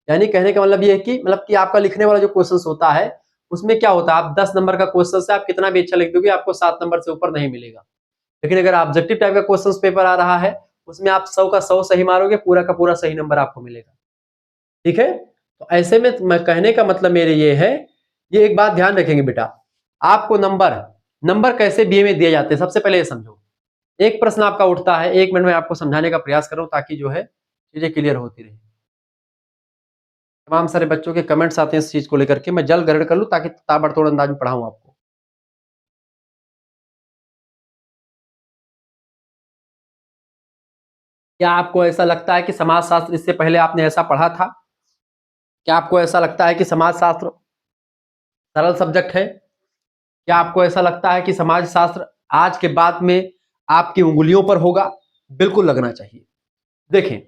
यानी कहने का मतलब ये है कि आपका लिखने वाला जो क्वेश्चन होता है उसमें क्या होता है, आप 10 नंबर का क्वेश्चन से आप कितना भी अच्छा लिख दोगे आपको 7 नंबर से ऊपर नहीं मिलेगा। लेकिन अगर ऑब्जेक्टिव टाइप का क्वेश्चन पेपर आ रहा है उसमें आप 100 का 100 सही मारोगे, पूरा का पूरा सही नंबर आपको मिलेगा। ठीक है, तो ऐसे में मैं कहने का मतलब मेरे ये है, ये एक बात ध्यान रखेंगे बेटा, आपको नंबर नंबर कैसे बीए में दिए जाते हैं सबसे पहले ये समझो। एक प्रश्न आपका उठता है, 1 मिनट में आपको समझाने का प्रयास करूं ताकि जो है चीजें क्लियर होती रहे। तमाम सारे बच्चों के कमेंट्स आते हैं इस चीज को लेकर के, मैं जल्द ग्रहण कर लूं ताकि ताबड़तोड़ अंदाज में पढ़ाऊं आपको। क्या आपको ऐसा लगता है कि समाजशास्त्र इससे पहले आपने ऐसा पढ़ा था? क्या आपको ऐसा लगता है कि समाजशास्त्र सरल सब्जेक्ट है? क्या आपको ऐसा लगता है कि समाजशास्त्र आज के बाद में आपकी उंगलियों पर होगा? बिल्कुल लगना चाहिए। देखें,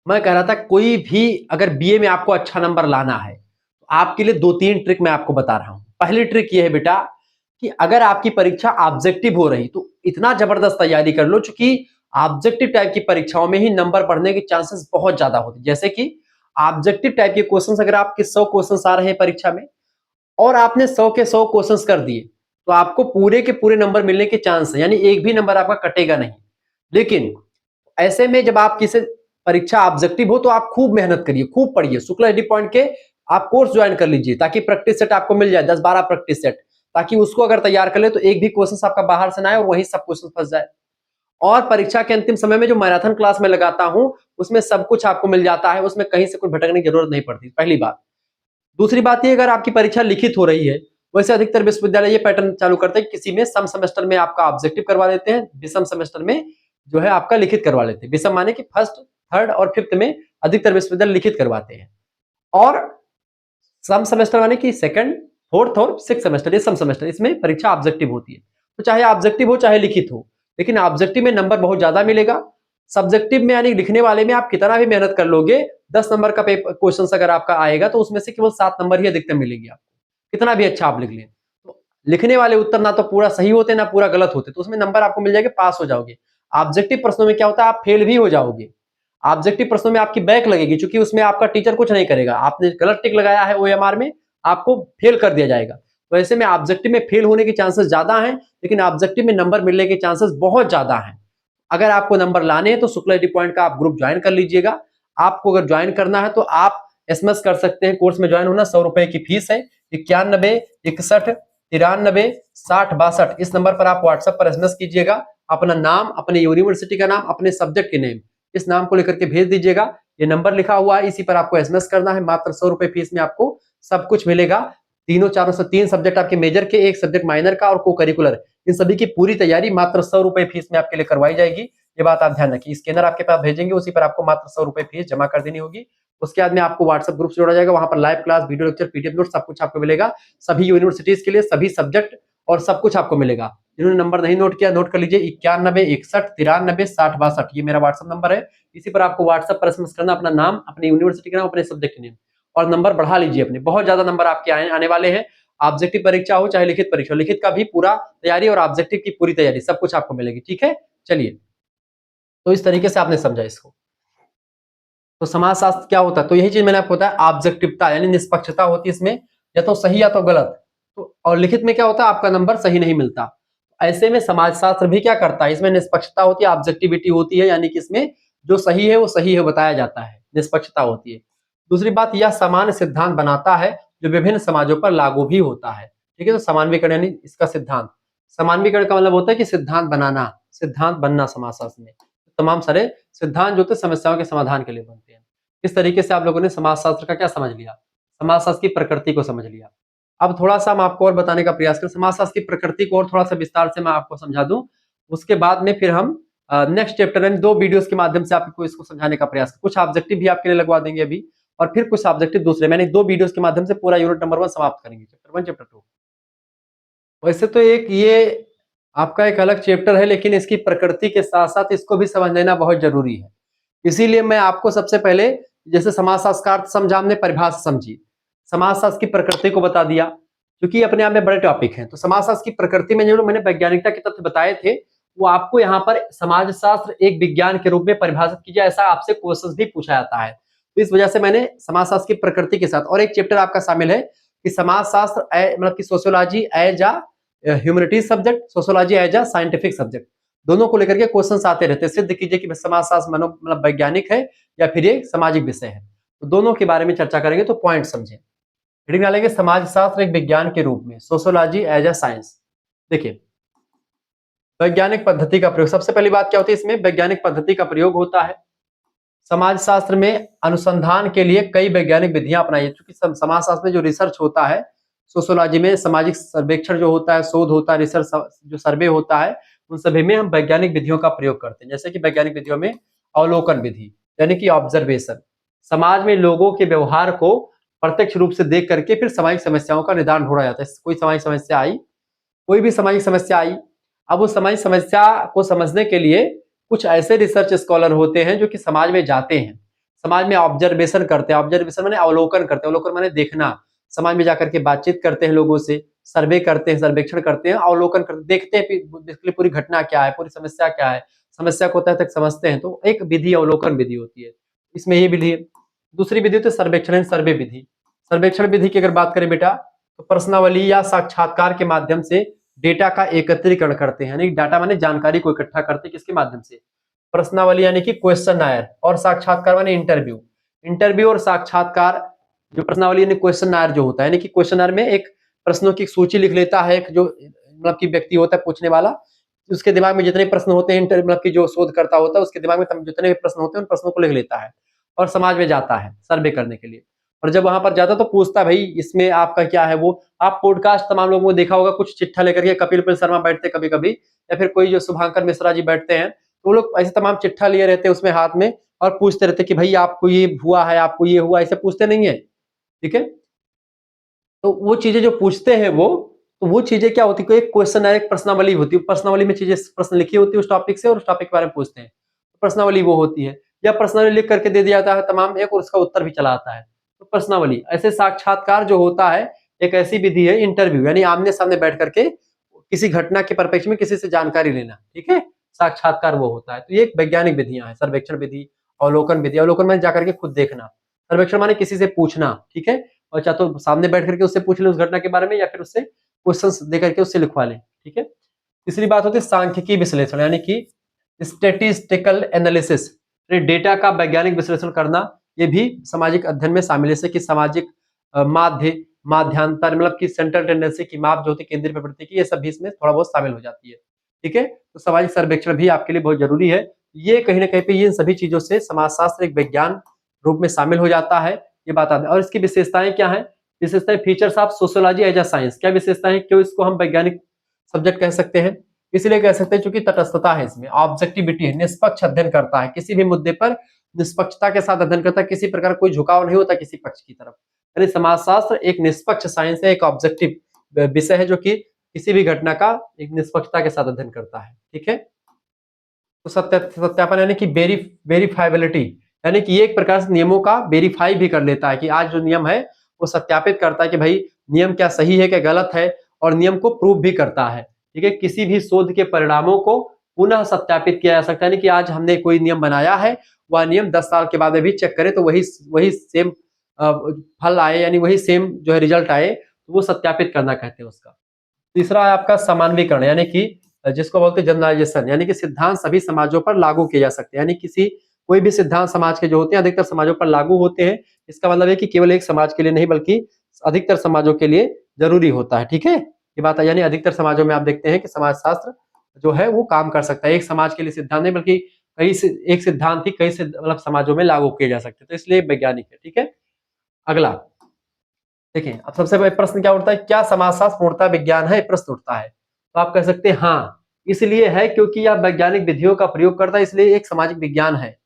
मैं कह रहा था कोई भी अगर बीए में आपको अच्छा नंबर लाना है तो आपके लिए 2-3 ट्रिक मैं आपको बता रहा हूं। पहली ट्रिक ये है बेटा कि अगर आपकी परीक्षा ऑब्जेक्टिव हो रही तो इतना जबरदस्त तैयारी कर लो, क्योंकि ऑब्जेक्टिव टाइप की परीक्षाओं में ही नंबर बढ़ने के चांसेस बहुत ज्यादा होते हैं। जैसे कि ऑब्जेक्टिव टाइप के क्वेश्चंस अगर आपके 100 क्वेश्चंस आ रहे हैं परीक्षा में और आपने 100 के 100 क्वेश्चंस कर दिए तो आपको पूरे के पूरे नंबर मिलने के चांस है, यानी एक भी नंबर आपका कटेगा नहीं। लेकिन ऐसे में जब आप किसी परीक्षा ऑब्जेक्टिव हो तो आप खूब मेहनत करिए, खूब पढ़िए, शुक्ला एडी पॉइंट के आप कोर्स ज्वाइन कर लीजिए ताकि प्रैक्टिस सेट आपको मिल जाए, 10-12 प्रैक्टिस सेट, ताकि उसको अगर तैयार कर ले तो एक भी क्वेश्चन आपका बाहर से ना आए और वही सब क्वेश्चन फंस जाए। और परीक्षा के अंतिम समय में जो मैराथन क्लास में लगाता हूं उसमें सब कुछ आपको मिल जाता है, उसमें कहीं से कोई भटकने की जरूरत नहीं पड़ती, पहली बात। दूसरी बात ये, अगर आपकी परीक्षा लिखित हो रही है, वैसे अधिकतर विश्वविद्यालय ये पैटर्न चालू करते हैं, किसी में सम सेमेस्टर में आपका ऑब्जेक्टिव करवा देते हैं, विषम सेमेस्टर में जो है आपका लिखित करवा लेते हैं। विषम माने कि फर्स्ट, थर्ड और फिफ्थ में अधिकतर विश्वविद्यालय लिखित करवाते हैं, और सम सेमेस्टर माने कि सेकंड, फोर्थ और सिक्स सेमेस्टर, ये सम सेमेस्टर, इसमें परीक्षा ऑब्जेक्टिव होती है। तो चाहे ऑब्जेक्टिव हो चाहे लिखित हो, लेकिन ऑब्जेक्टिव में नंबर बहुत ज्यादा मिलेगा। सब्जेक्टिव में यानी लिखने वाले में आप कितना भी मेहनत कर लोगे, 10 नंबर का पेपर क्वेश्चन अगर आपका आएगा तो उसमें से केवल 7 नंबर ही अधिकतम मिलेंगे आपको, कितना भी अच्छा आप लिख लें। तो लिखने वाले उत्तर ना तो पूरा सही होते ना पूरा गलत होते, तो उसमें नंबर आपको मिल जाएगा, पास हो जाओगे। ऑब्जेक्टिव प्रश्नों में क्या होता है, आप फेल भी हो जाओगे। ऑब्जेक्टिव प्रश्नों में आपकी बैक लगेगी, क्योंकि उसमें आपका टीचर कुछ नहीं करेगा, आपने गलत टिक लगाया है ओएमआर में, आपको फेल कर दिया जाएगा। तो ऐसे में ऑब्जेक्टिव में फेल होने के चांसेस ज्यादा हैं, लेकिन ऑब्जेक्टिव में नंबर मिलने के चांसेस बहुत ज्यादा हैं। अगर आपको नंबर लाने हैं तो शुक्ला एडी पॉइंट का आप ग्रुप ज्वाइन कर लीजिएगा। आपको अगर ज्वाइन करना है तो आप एसएमएस कर सकते हैं, कोर्स में ज्वाइन होना 100 रुपए की फीस है। 9161936062 इस नंबर पर आप व्हाट्सएप पर एसएमएस कीजिएगा, अपना नाम, अपने यूनिवर्सिटी का नाम, अपने सब्जेक्ट के नेम, इस नाम को लेकर के भेज दीजिएगा। ये नंबर लिखा हुआ है, इसी पर आपको एसएमएस करना है। मात्र 100 रुपए फीस में आपको सब कुछ मिलेगा। तीनों चारों से 3 सब्जेक्ट आपके मेजर के, एक सब्जेक्ट माइनर का और को करिकुलर, इन सभी की पूरी तैयारी मात्र 100 रुपए फीस में आपके लिए करवाई जाएगी। ये बात आप ध्यान रखिए। स्कैनर आपके पास भेजेंगे, उसी पर आपको मात्र 100 रुपए फीस जमा कर देनी होगी। उसके बाद में आपको व्हाट्सएप ग्रुप से जोड़ा जाएगा, वहां पर live class, video lecture, PDF note सब कुछ आपको मिलेगा। सभी यूनिवर्सिटीज के लिए सभी सब्जेक्ट और सब कुछ आपको मिलेगा। जिन्होंने नंबर नहीं नोट किया, नोट कर लीजिए, 9161936062 ये मेरा व्हाट्सएप नंबर है। इसी पर आपको व्हाट्सएप पर एसएमएस करना, अपना नाम, अपनी यूनिवर्सिटी का नाम, अपने सब्जेक्ट नेम, और नंबर बढ़ा लीजिए अपने, बहुत ज्यादा नंबर आपके आने वाले हैं। ऑब्जेक्टिव परीक्षा हो चाहे लिखित परीक्षा, लिखित का भी पूरा तैयारी और ऑब्जेक्टिव की पूरी तैयारी सब कुछ आपको मिलेगी। ठीक है, चलिए, तो इस तरीके से आपने समझा इसको। तो समाजशास्त्र क्या होता है, तो यही चीज मैंने आपको बताया, ऑब्जेक्टिवता यानी निष्पक्षता होती है इसमें, या तो सही या तो गलत। तो और लिखित में क्या होता है, आपका नंबर सही नहीं मिलता। ऐसे में समाजशास्त्र भी क्या करता है, इसमें निष्पक्षता होती है, ऑब्जेक्टिविटी होती है, यानी कि इसमें जो सही है वो सही है बताया जाता है, निष्पक्षता होती है। दूसरी बात, यह सामान्य सिद्धांत बनाता है जो विभिन्न समाजों पर लागू भी होता है। ठीक है, तो सामान्यीकरण यानी इसका सिद्धांत, सामान्यीकरण का मतलब होता है कि सिद्धांत बनाना, सिद्धांत बनना समाजशास्त्र में। तमाम सारे सिद्धांत जो होते हैं समस्याओं के समाधान के लिए बनते हैं। इस तरीके से आप लोगों ने समाजशास्त्र का क्या समझ लिया, समाजशास्त्र की प्रकृति को समझ लिया। अब थोड़ा सा हम आपको और बताने का प्रयास करें, समाजशास्त्र की प्रकृति को और थोड़ा सा विस्तार से मैं आपको समझा दूं, उसके बाद में फिर हम नेक्स्ट चैप्टर यानी 2 वीडियोस के माध्यम से आपको इसको समझाने का प्रयास, कुछ ऑब्जेक्टिव भी आपके लिए लगवा देंगे अभी, और फिर कुछ ऑब्जेक्टिव दूसरे, मैंने 2 वीडियोस के माध्यम से पूरा यूनिट नंबर 1 समाप्त करेंगे, चैप्टर 1 चैप्टर 2। वैसे तो एक ये आपका एक अलग चैप्टर है, लेकिन इसकी प्रकृति के साथ-साथ इसको भी समझ लेना बहुत ज़रूरी है। इसीलिए मैं आपको सबसे पहले जैसे समाजशास्त्र का अर्थ समझा हमने, परिभाषा समझी, समाजशास्त्र की प्रकृति को बता दिया, क्योंकि अपने आप में बड़े टॉपिक हैं। तो समाजशास्त्र की प्रकृति में जो मैंने वैज्ञानिकता के तथ्य बताए थे, वो आपको यहाँ पर समाजशास्त्र एक विज्ञान के रूप में परिभाषित कीजिए, ऐसा आपसे क्वेश्चन भी पूछा जाता है। तो इस वजह से मैंने समाजशास्त्र की प्रकृति के साथ, और एक चैप्टर आपका शामिल है कि समाजशास्त्र मतलब कि sociology as a humanities subject, sociology as a scientific subject, दोनों को लेकर के क्वेश्चंस आते रहते हैं। सिद्ध कीजिए कि समाजशास्त्र मतलब वैज्ञानिक है या फिर ये सामाजिक विषय है। तो दोनों के बारे में चर्चा करेंगे, तो पॉइंट समझें। हेडिंग डालेंगे समाजशास्त्र एक विज्ञान के रूप में, सोशियोलॉजी एज अ साइंस। देखिए, वैज्ञानिक पद्धति का प्रयोग, सबसे पहली बात क्या होती है इसमें, वैज्ञानिक पद्धति का प्रयोग होता है। समाजशास्त्र में अनुसंधान के लिए कई वैज्ञानिक विधियां अपनाई है, क्योंकि समाजशास्त्र में जो रिसर्च होता है, सोशियोलॉजी में सामाजिक सर्वेक्षण जो होता है, शोध होता है, रिसर्च जो सर्वे होता है, उन सभी में हम वैज्ञानिक विधियों का प्रयोग करते हैं। जैसे कि वैज्ञानिक विधियों में अवलोकन विधि यानी कि ऑब्जर्वेशन, समाज में लोगों के व्यवहार को प्रत्यक्ष रूप से देख करके फिर सामाजिक समस्याओं का निदान ढूंढा जाता है। कोई सामाजिक समस्या आई, कोई भी सामाजिक समस्या आई, अब उस सामाजिक समस्या को समझने के लिए कुछ ऐसे रिसर्च स्कॉलर होते हैं जो कि समाज में जाते हैं, समाज में ऑब्जर्वेशन करते हैं, ऑब्जर्वेशन माने अवलोकन करते हैं, अवलोकन माने देखना, समाज में जाकर के बातचीत करते हैं लोगों से, सर्वे करते हैं, सर्वेक्षण करते हैं, अवलोकन करते, देखते हैं बेसिकली पूरी घटना क्या है, पूरी समस्या क्या है, समस्या को तह तक समझते हैं। तो एक विधि अवलोकन विधि होती है, इसमें ये विधि है। दूसरी विधि होती है सर्वेक्षण सर्वे विधि। सर्वेक्षण विधि की अगर बात करें बेटा, तो प्रश्नावली या साक्षात्कार के माध्यम से डेटा का एकत्रीकरण करते हैं, यानी डाटा माने जानकारी को इकट्ठा करते हैं, किसके माध्यम से, प्रश्नावली यानी कि क्वेश्चन, और साक्षात्कार माने इंटरव्यू। इंटरव्यू और साक्षात्कार, जो प्रश्नावली यानी क्वेश्चन जो होता है, यानी कि क्वेश्चन में एक प्रश्नों की सूची लिख लेता है एक जो मतलब कि व्यक्ति होता है पूछने वाला, उसके दिमाग में जितने प्रश्न होते हैं, मतलब कि जो शोधकर्ता होता है उसके दिमाग में जितने भी प्रश्न होते हैं उन प्रश्नों को लिख लेता है और समाज में जाता है सर्वे करने के लिए। और जब वहां पर जाता तो पूछता भाई इसमें आपका क्या है, वो आप पॉडकास्ट तमाम लोगों को देखा होगा, कुछ चिट्ठा लेकर के कपिल शर्मा बैठते कभी कभी, या फिर कोई जो शुभांकर मिश्रा जी बैठते हैं, तो वो लोग ऐसे तमाम चिट्ठा लिए रहते हैं उसमें हाथ में, और पूछते रहते कि भाई आपको ये हुआ है, आपको ये हुआ, ऐसे पूछते नहीं है। ठीक है, तो वो चीजें जो पूछते हैं वो, तो वो चीजें क्या होती है, एक क्वेश्चन है, एक प्रश्नावली होती है, प्रश्नावली में चीजें प्रश्न लिखी होती है उस टॉपिक से और उस टॉपिक के बारे में पूछते हैं, प्रश्नावली वो होती है। या प्रश्नावली लिख करके दे दिया जाता है तमाम एक, और उसका उत्तर भी चला आता है, तो प्रश्नावली। ऐसे साक्षात्कार जो होता है एक ऐसी विधि है, इंटरव्यू यानी आमने सामने बैठ करके किसी घटना के परिप्रेक्ष्य में किसी से जानकारी लेना, ठीक है, साक्षात्कार वो होता है। तो ये एक वैज्ञानिक विधियां हैं, सर्वेक्षण विधि, अवलोकन विधि। अवलोकन माने जाकर के खुद देखना, सर्वेक्षण माने किसी से पूछना, ठीक है, और चाहे तो सामने बैठ करके उससे पूछ ले उस घटना के बारे में, या फिर उससे क्वेश्चंस दे करके उससे लिखवा ले, ठीक है। तीसरी बात होती है सांख्यिकी विश्लेषण, यानी कि स्टैटिस्टिकल एनालिसिस, डेटा का वैज्ञानिक विश्लेषण करना, ये भी सामाजिक अध्ययन में शामिल है। जैसे कि सामाजिक माध्यांतर मतलब कि सेंट्रल टेंडेंसी की माप जो होती है, केंद्रीय प्रवृत्ति की, ये सब भी इसमें थोड़ा बहुत शामिल हो जाती है, ठीक है। तो सामाजिक सर्वेक्षण भी आपके लिए बहुत जरूरी है। ये कहीं ना कहीं पे इन सभी चीजों से समाजशास्त्र एक विज्ञान रूप में शामिल हो जाता है, ये बात आती है। और इसकी विशेषताएं क्या है, विशेषताएं, features of sociology as a science, क्या विशेषताएं, क्यों इसको हम वैज्ञानिक सब्जेक्ट कह सकते हैं, इसलिए कह सकते हैं क्योंकि तटस्थता है इसमें, ऑब्जेक्टिविटी है, निष्पक्ष अध्ययन करता है, किसी भी मुद्दे पर निष्पक्षता के साथ अध्ययन करता है, किसी प्रकार कोई झुकाव नहीं होता किसी पक्ष की तरफ। यानी समाजशास्त्र एक निष्पक्ष साइंस है, एक ऑब्जेक्टिव विषय है जो कि किसी भी घटना का एक निष्पक्षता के साथ अध्ययन करता है, ठीक है। तो सत्यापन यानी कि वेरीफाइबिलिटी, यानी कि ये एक प्रकार से नियमों का वेरीफाई भी कर लेता है कि आज जो नियम है वो सत्यापित करता है कि भाई नियम क्या सही है क्या गलत है, और नियम को प्रूव भी करता है, ठीक है। किसी भी शोध के परिणामों को पुनः सत्यापित किया जा सकता है, यानी कि आज हमने कोई नियम बनाया है वह नियम 10 साल के बाद भी चेक करें तो वही सेम फल आए, यानी वही सेम जो है रिजल्ट आए, तो वो सत्यापित करना कहते हैं उसका। तीसरा है आपका सामान्यीकरण, यानी कि जिसको बोलते हैं जनरलाइजेशन, यानी कि सिद्धांत सभी समाजों पर लागू किए जा सकते हैं, यानी कोई भी सिद्धांत समाज के जो होते हैं अधिकतर समाजों पर लागू होते हैं। इसका मतलब है कि केवल एक समाज के लिए नहीं बल्कि अधिकतर समाजों के लिए जरूरी होता है। ठीक है, ये बात है, यानी अधिकतर समाजों में आप देखते हैं कि समाजशास्त्र जो है वो काम कर सकता है, एक समाज के लिए सिद्धांत नहीं बल्कि एक सिद्धांत ही कई मतलब समाजों में लागू किए जा सकते हैं, तो इसलिए वैज्ञानिक है। ठीक है, अगला देखिए, अब सबसे पहले प्रश्न क्या उठता है, क्या समाजशास्त्र पूर्णतः विज्ञान है, प्रश्न उठता है। तो आप कह सकते हैं हाँ, इसलिए है क्योंकि यह वैज्ञानिक विधियों का प्रयोग करता है, इसलिए एक सामाजिक विज्ञान है,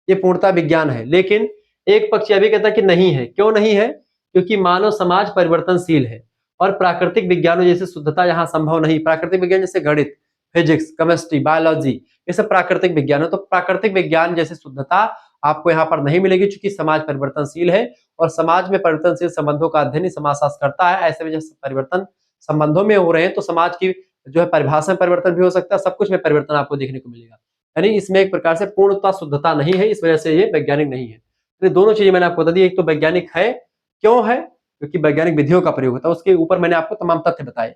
ये पूर्णतः विज्ञान है। लेकिन एक पक्ष यह भी कहता है कि नहीं है। क्यों नहीं है? क्योंकि मानव समाज परिवर्तनशील है और प्राकृतिक विज्ञानों जैसे शुद्धता यहाँ संभव नहीं। प्राकृतिक विज्ञान जैसे गणित, फिजिक्स, केमिस्ट्री, बायोलॉजी, ये सब प्राकृतिक विज्ञान है, तो प्राकृतिक विज्ञान जैसे शुद्धता आपको यहाँ पर नहीं मिलेगी, क्योंकि समाज परिवर्तनशील है और समाज में परिवर्तनशील संबंधों का अध्ययन समाजशास्त्र करता है। ऐसे वजह से परिवर्तन संबंधों में हो रहे हैं तो समाज की जो है परिभाषा में परिवर्तन भी हो सकता है, सब कुछ में परिवर्तन आपको देखने को मिलेगा, यानी इसमें एक प्रकार से पूर्णता शुद्धता नहीं है, इस वजह से ये वैज्ञानिक नहीं है। तो दोनों चीजें मैंने आपको बता दी, एक तो वैज्ञानिक है, क्यों है? क्योंकि वैज्ञानिक विधियों का प्रयोग होता है, उसके ऊपर मैंने आपको तमाम तथ्य बताए,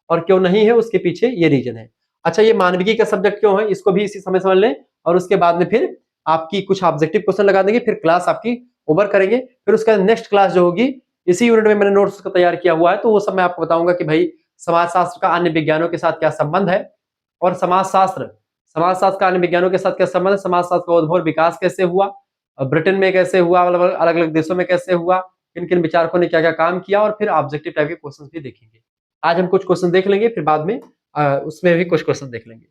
और क्यों नहीं है उसके पीछे ये रीजन है। अच्छा, ये मानविकी का सब्जेक्ट क्यों है, इसको भी इसी समय समझ लें, और उसके बाद में फिर आपकी कुछ ऑब्जेक्टिव क्वेश्चन लगा देंगे, फिर क्लास आपकी ओवर करेंगे, फिर उसका नेक्स्ट क्लास जो होगी इसी यूनिट में मैंने नोट्स को तैयार किया हुआ है, तो वो सब मैं आपको बताऊंगा कि भाई समाजशास्त्र का अन्य विज्ञानों के साथ क्या संबंध है, और समाजशास्त्र का अन्य विज्ञानों के साथ क्या संबंध है, समाजशास्त्र का उद्भव विकास कैसे हुआ, ब्रिटेन में कैसे हुआ, अलग अलग देशों में कैसे हुआ, किन किन विचारकों ने क्या क्या काम किया, और फिर ऑब्जेक्टिव टाइप के क्वेश्चन भी देखेंगे। आज हम कुछ क्वेश्चन देख लेंगे, फिर बाद में उसमें भी कुछ क्वेश्चन देख लेंगे।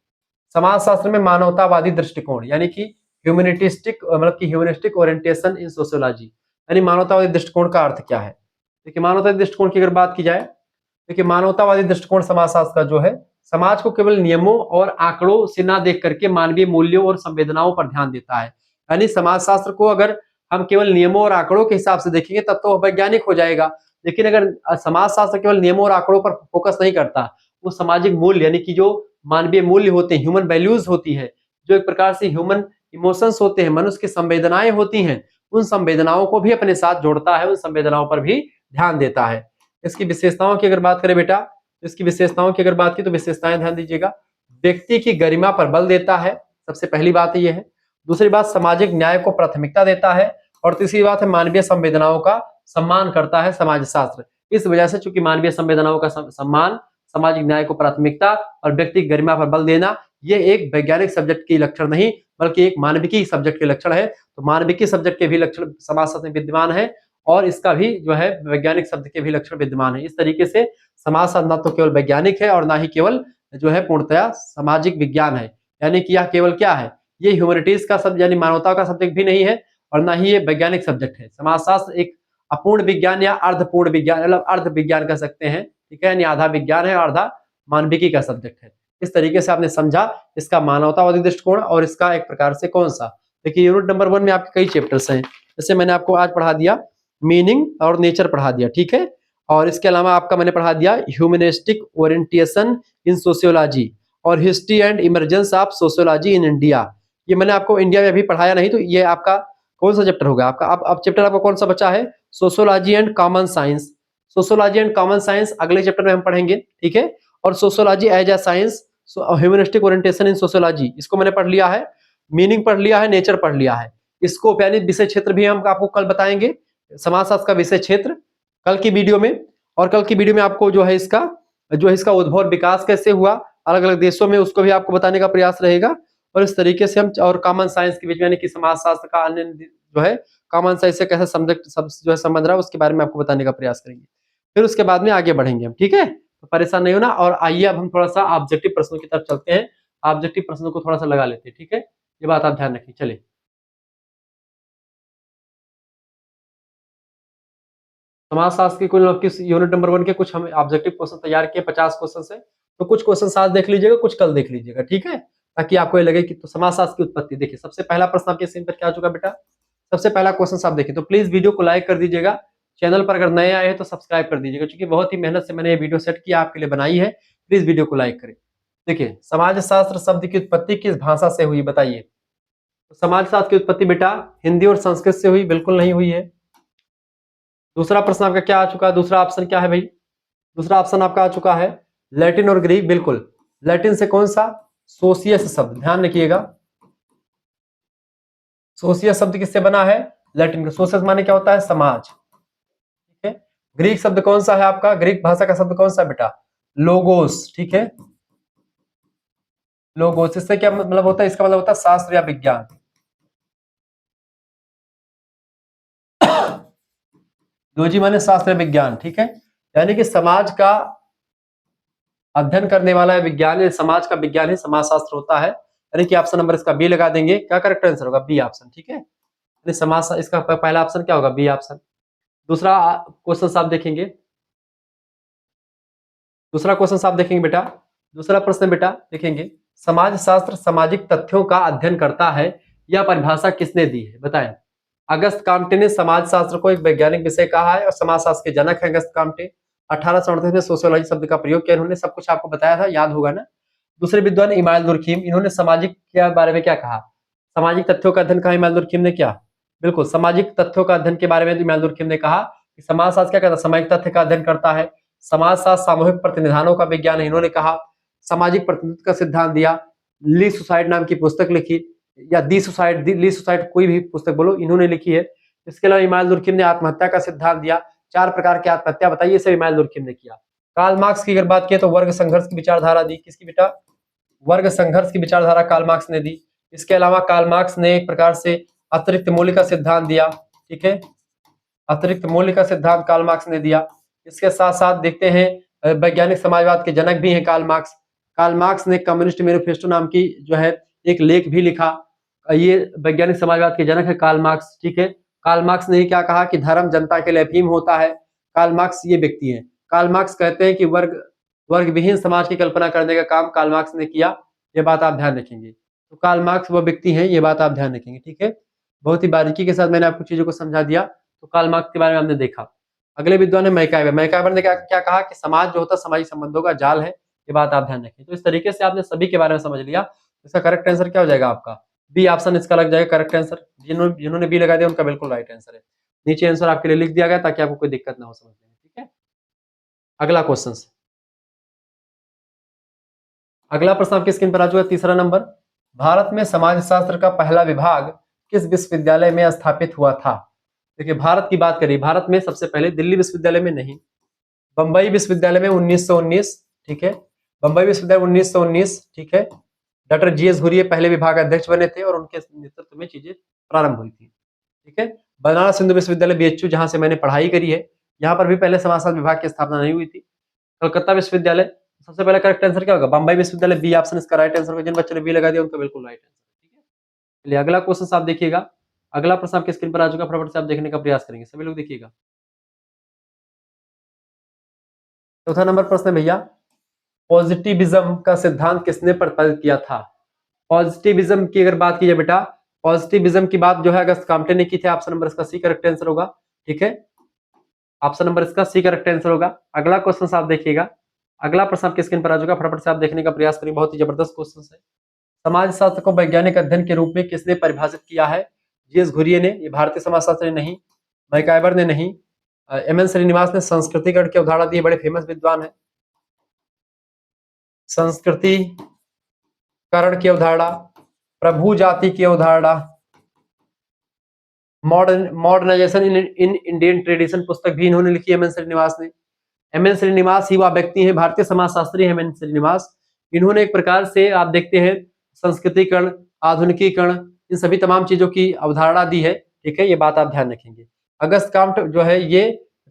समाजशास्त्र में मानवतावादी दृष्टिकोण, यानी कि ह्यूमनिस्टिक, मतलब कि ह्यूमनिस्टिक ओरिएंटेशन इन सोशियोलॉजी, यानी मानवतावादी दृष्टिकोण का अर्थ क्या है। देखिए, मानवतावादी दृष्टिकोण की अगर बात की जाए, देखिए मानवतावादी दृष्टिकोण समाजशास्त्र का जो है, समाज को केवल नियमों और आंकड़ों से ना देख करके मानवीय मूल्यों और संवेदनाओं पर ध्यान देता है। यानी समाजशास्त्र को अगर हम केवल नियमों और आंकड़ों के हिसाब से देखेंगे तब तो वैज्ञानिक हो जाएगा, लेकिन अगर समाजशास्त्र केवल नियमों और आंकड़ों पर फोकस नहीं करता, वो सामाजिक मूल्य यानी कि जो मानवीय मूल्य होते हैं, ह्यूमन वैल्यूज होती है, जो एक प्रकार से ह्यूमन इमोशंस होते हैं, मनुष्य की संवेदनाएं होती हैं, उन संवेदनाओं को भी अपने साथ जोड़ता है, उन संवेदनाओं पर भी ध्यान देता है। इसकी विशेषताओं की अगर बात करें बेटा, इसकी विशेषताओं की अगर बात की तो विशेषताएं ध्यान दीजिएगा। व्यक्ति की गरिमा पर बल देता है, सबसे पहली बात ये है। दूसरी बात, सामाजिक न्याय को प्राथमिकता देता है, और तीसरी बात है मानवीय संवेदनाओं का सम्मान करता है समाजशास्त्र। इस वजह से चूंकि मानवीय संवेदनाओं का सम्मान, सामाजिक न्याय को प्राथमिकता और व्यक्ति की गरिमा पर बल देना, ये एक वैज्ञानिक सब्जेक्ट की लक्षण नहीं बल्कि एक मानविकी सब्जेक्ट के लक्षण है। तो मानविकी सब्जेक्ट के भी लक्षण समाजशास्त्र में विद्यमान है, और इसका भी जो है वैज्ञानिक शब्द के भी लक्षण विद्यमान है। इस तरीके से समाजशास्त्र न तो केवल वैज्ञानिक है और ना ही केवल जो है पूर्णतया सामाजिक विज्ञान है, यानी कि यह केवल क्या है, ये ह्यूमैनिटीज का सब्जेक्ट यानी मानवता का सब्जेक्ट भी नहीं है, और ना ही ये वैज्ञानिक सब्जेक्ट है। समाजशास्त्र एक अपूर्ण विज्ञान या अर्धपूर्ण विज्ञान, मतलब अर्ध विज्ञान कह सकते हैं, ठीक है, यानी आधा विज्ञान है और आधा मानविकी का सब्जेक्ट है। इस तरीके से आपने समझा इसका मानवतावादी दृष्टिकोण और इसका एक प्रकार से कौन सा। देखिए, यूनिट नंबर 1 में आपके कई चैप्टर्स हैं, जैसे मैंने आपको आज पढ़ा दिया मीनिंग और नेचर पढ़ा दिया, ठीक है, और इसके अलावा आपका मैंने पढ़ा दिया ह्यूमनिस्टिक ओरिएंटेशन इन सोशियोलॉजी और history and emergence of sociology in India. ये मैंने आपको इंडिया में अभी पढ़ाया नहीं, तो ये आपका कौन सा चैप्टर होगा आपका, अब चैप्टर आपका कौन सा बचा है, sociology and common science. Sociology and common science अगले चैप्टर में हम पढ़ेंगे, ठीक है, और sociology as a science, humanistic orientation in sociology इसको मैंने पढ़ लिया है, मीनिंग पढ़ लिया है, नेचर पढ़ लिया है। स्कोप यानी विषय क्षेत्र भी हम आपको कल बताएंगे, समाजशास्त्र का विषय क्षेत्र कल की वीडियो में, और कल की वीडियो में आपको जो है इसका उद्भव और विकास कैसे हुआ अलग अलग देशों में, उसको भी आपको बताने का प्रयास रहेगा। और इस तरीके से हम और कॉमन साइंस के बीच में यानी कि समाजशास्त्र का अन्य जो है कॉमन साइंस से कैसे सब्जेक्ट सब जो है संबंध रहा है उसके बारे में आपको बताने का प्रयास करेंगे। फिर उसके बाद में आगे बढ़ेंगे हम, ठीक है, तो परेशान नहीं होना। और आइए अब हम थोड़ा सा ऑब्जेक्टिव प्रश्नों की तरफ चलते हैं, ऑब्जेक्टिव प्रश्नों को थोड़ा सा लगा लेते हैं, ठीक है, ये बात आप ध्यान रखिए। चलिए, समाजशास्त्र की कुल किस यूनिट नंबर 1 के कुछ हम ऑब्जेक्टिव क्वेश्चन तैयार किए 50 क्वेश्चन से, तो कुछ क्वेश्चन आज देख लीजिएगा, कुछ कल देख लीजिएगा, ठीक है, ताकि आपको ये लगे कि तो समाजशास्त्र की उत्पत्ति। देखिए, सबसे पहला प्रश्न आपके स्क्रीन पर क्या आ चुका बेटा, सबसे पहला क्वेश्चन आप देखिए, तो प्लीज वीडियो को लाइक कर दीजिएगा, चैनल पर अगर नए आए हैं तो सब्सक्राइब कर दीजिएगा, क्योंकि बहुत ही मेहनत से मैंने ये वीडियो सेट किया आपके लिए बनाई है, प्लीज वीडियो को लाइक करें। देखिए, समाजशास्त्र शब्द की उत्पत्ति किस भाषा से हुई बताइए। तो समाजशास्त्र की उत्पत्ति बेटा हिंदी और संस्कृत से हुई, बिल्कुल नहीं हुई है। दूसरा प्रश्न आपका क्या आ चुका है, दूसरा ऑप्शन क्या है भाई, दूसरा ऑप्शन आपका आ चुका है लैटिन और ग्रीक, बिल्कुल। लैटिन से कौन सा, सोशियस शब्द, ध्यान रखिएगा। सोशियस शब्द किससे बना है, लैटिन का। सोशियस माने क्या होता है, समाज, ठीक है। ग्रीक शब्द कौन सा है आपका, ग्रीक भाषा का शब्द कौन सा बेटा, लोगोस, ठीक है। लोगोस, इससे क्या मतलब होता है, इसका मतलब होता है शास्त्र या विज्ञान। लोजी माने शास्त्र या विज्ञान, ठीक है। यानी कि समाज का अध्ययन करने वाला है विज्ञान, या समाज का विज्ञान ही समाजशास्त्र होता है। यानी कि ऑप्शन नंबर इसका बी लगा देंगे, क्या करेक्ट आंसर होगा, बी ऑप्शन, ठीक है। यानी समाज, इसका पहला ऑप्शन क्या होगा, बी ऑप्शन। दूसरा क्वेश्चन आप देखेंगे, दूसरा क्वेश्चन आप देखेंगे बेटा, दूसरा प्रश्न बेटा देखेंगे, समाज शास्त्र सामाजिक तथ्यों का अध्ययन करता है, यह परिभाषा किसने दी है, बताएं। अगस्त काम्टे ने समाज शास्त्र को एक वैज्ञानिक विषय कहा है और समाज शास्त्र के जनक है अगस्त काम्टे। 1838 में सोशियोलॉजी शब्द का प्रयोग किया इन्होंने, सब कुछ आपको बताया था, याद होगा ना। दूसरे विद्वान इमाम दुर्खीम, इन्होंने सामाजिक के बारे में क्या कहा, सामाजिक तथ्यों का अध्ययन कहा इमाम दुर्खीम ने, क्या, बिल्कुल सामाजिक तथ्यों का अध्ययन के बारे में इमाम दुर्खीम ने कहा कि समाज शास्त्र क्या करता है, सामाजिक तथ्य का अध्ययन करता है। समाजशास्त्र सामूहिक प्रतिनिधानों का विज्ञान है, इन्होंने कहा। सामाजिक प्रतिनिधित्व का सिद्धांत दिया। ली सुसाइड नाम की पुस्तक लिखी, या दी सुसाइड, ली सुसाइड, कोई भी पुस्तक बोलो, इन्होंने लिखी है। इसके अलावा इमाम दुर्खीम ने आत्महत्या का सिद्धांत दिया। 4 प्रकार की आत्महत्या बताइए, इसे इमाम दुर्खीम ने किया। कार्ल मार्क्स की अगर बात किया तो वर्ग संघर्ष की विचारधारा दी, किसकी बेटा, वर्ग संघर्ष की विचारधारा कार्ल मार्क्स ने दी। इसके अलावा कार्ल मार्क्स ने एक प्रकार से अतिरिक्त मूल्य का सिद्धांत दिया, ठीक है, अतिरिक्त मूल्य का सिद्धांत कार्ल मार्क्स ने दिया। इसके साथ साथ देखते हैं वैज्ञानिक समाजवाद के जनक भी हैं कार्ल मार्क्स। कार्ल मार्क्स ने कम्युनिस्ट मैनिफेस्टो नाम की जो है एक लेख भी लिखा। ये वैज्ञानिक समाजवाद के जनक है कार्ल मार्क्स, ठीक है। कार्ल मार्क्स ने क्या कहा कि धर्म जनता के लिए अफीम होता है। कार्ल मार्क्स ये व्यक्ति है। कार्ल मार्क्स कहते हैं कि वर्ग विहीन समाज की कल्पना करने का काम कार्ल मार्क्स ने किया, ये बात आप ध्यान रखेंगे। तो कार्ल मार्क्स वो व्यक्ति हैं, ये बात आप ध्यान रखेंगे, ठीक है। बहुत ही बारीकी के साथ मैंने आपको चीजों को समझा दिया। तो कार्ल मार्क्स के बारे में हमने देखा। अगले विद्वान है मैकाइवर। मैकाइवर ने क्या कहा कि समाज जो होता है सामाजिक संबंधों का जाल है, ये बात आप ध्यान रखें। तो इस तरीके से आपने सभी के बारे में समझ लिया। इसका करेक्ट आंसर क्या हो जाएगा आपका, बी ऑप्शन इसका लग जाएगा करेक्ट आंसर। जिन्होंने बी लगा दिया उनका बिल्कुल राइट आंसर है। नीचे आंसर आपके लिए लिख दिया गया ताकि आपको कोई दिक्कत ना हो समझने में, ठीक है। अगला क्वेश्चन, अगला प्रश्न आपकी स्क्रीन पर आ चुका है, तीसरा नंबर। भारत में समाजशास्त्र का पहला विभाग किस विश्वविद्यालय में स्थापित हुआ था। देखिए भारत की बात करिए, भारत में सबसे पहले दिल्ली विश्वविद्यालय में नहीं, बंबई विश्वविद्यालय में 1919, ठीक है, बंबई विश्वविद्यालय 1919, ठीक है। डॉक्टर जीएस घुरिये पहले विभाग अध्यक्ष बने थे और उनके नेतृत्व में चीजें प्रारंभ हुई थी, ठीक है। बनारस हिंदू विश्वविद्यालय बीएचयू, जहां से मैंने पढ़ाई करी है, यहाँ पर भी पहले समाजशास्त्र विभाग की स्थापना नहीं हुई थी। कलकत्ता विश्वविद्यालय, सबसे पहले करेक्ट आंसर क्या होगा, बंबई विश्वविद्यालय, बी ऑप्शन इसका राइट आंसर होगा। जिन बच्चों ने बी लगा दिया उनका बिल्कुल राइट आंसर, ठीक है। चलिए अगला क्वेश्चन आप देखिएगा। अगला प्रश्न आपके स्क्रीन पर आ चुका, फटाफट से आप देखने का प्रयास करेंगे, सभी लोग देखिएगा। चौथा नंबर प्रश्न है भैया, पॉजिटिविज्म का सिद्धांत किसने प्रतिपादित किया था। पॉजिटिविज्म की अगर बात की जाए बेटा, पॉजिटिविज्म की बात जो है अगस्त काम्टे ने की थी। ऑप्शन नंबर इसका सी करेक्ट आंसर होगा, ठीक है। ऑप्शन नंबर इसका सी करेक्ट आंसर होगा। अगला क्वेश्चन आप देखिएगा, अगला प्रश्न आपके स्क्रीन पर आ चुका, फटाफट से आप देखने का प्रयास करें, बहुत ही जबरदस्त क्वेश्चन है। समाजशास्त्र को वैज्ञानिक अध्ययन के रूप में किसने परिभाषित किया है, जीएस घुरिये ने, ये भारतीय समाजशास्त्र ने नहीं, मैकाइवर ने नहीं, एम एन श्रीनिवास ने संस्कृतिकरण की अवधारणा दी, बड़े फेमस विद्वान है। संस्कृतिकरण की अवधारणा, प्रभु जाति की अवधारणा, मॉडर्नाइजेशन इन इंडियन ट्रेडिशन पुस्तक भी इन्होंने लिखी एम एन श्रीनिवास ने। एम एन श्रीनिवास ही वह व्यक्ति है, भारतीय समाजशास्त्री एम एन श्रीनिवास। इन्होंने एक प्रकार से आप देखते हैं संस्कृतिकरण, आधुनिकीकरण, इन सभी तमाम चीजों की अवधारणा दी है, ठीक है। ये बात आप ध्यान रखेंगे। अगस्त काम्ट जो है ये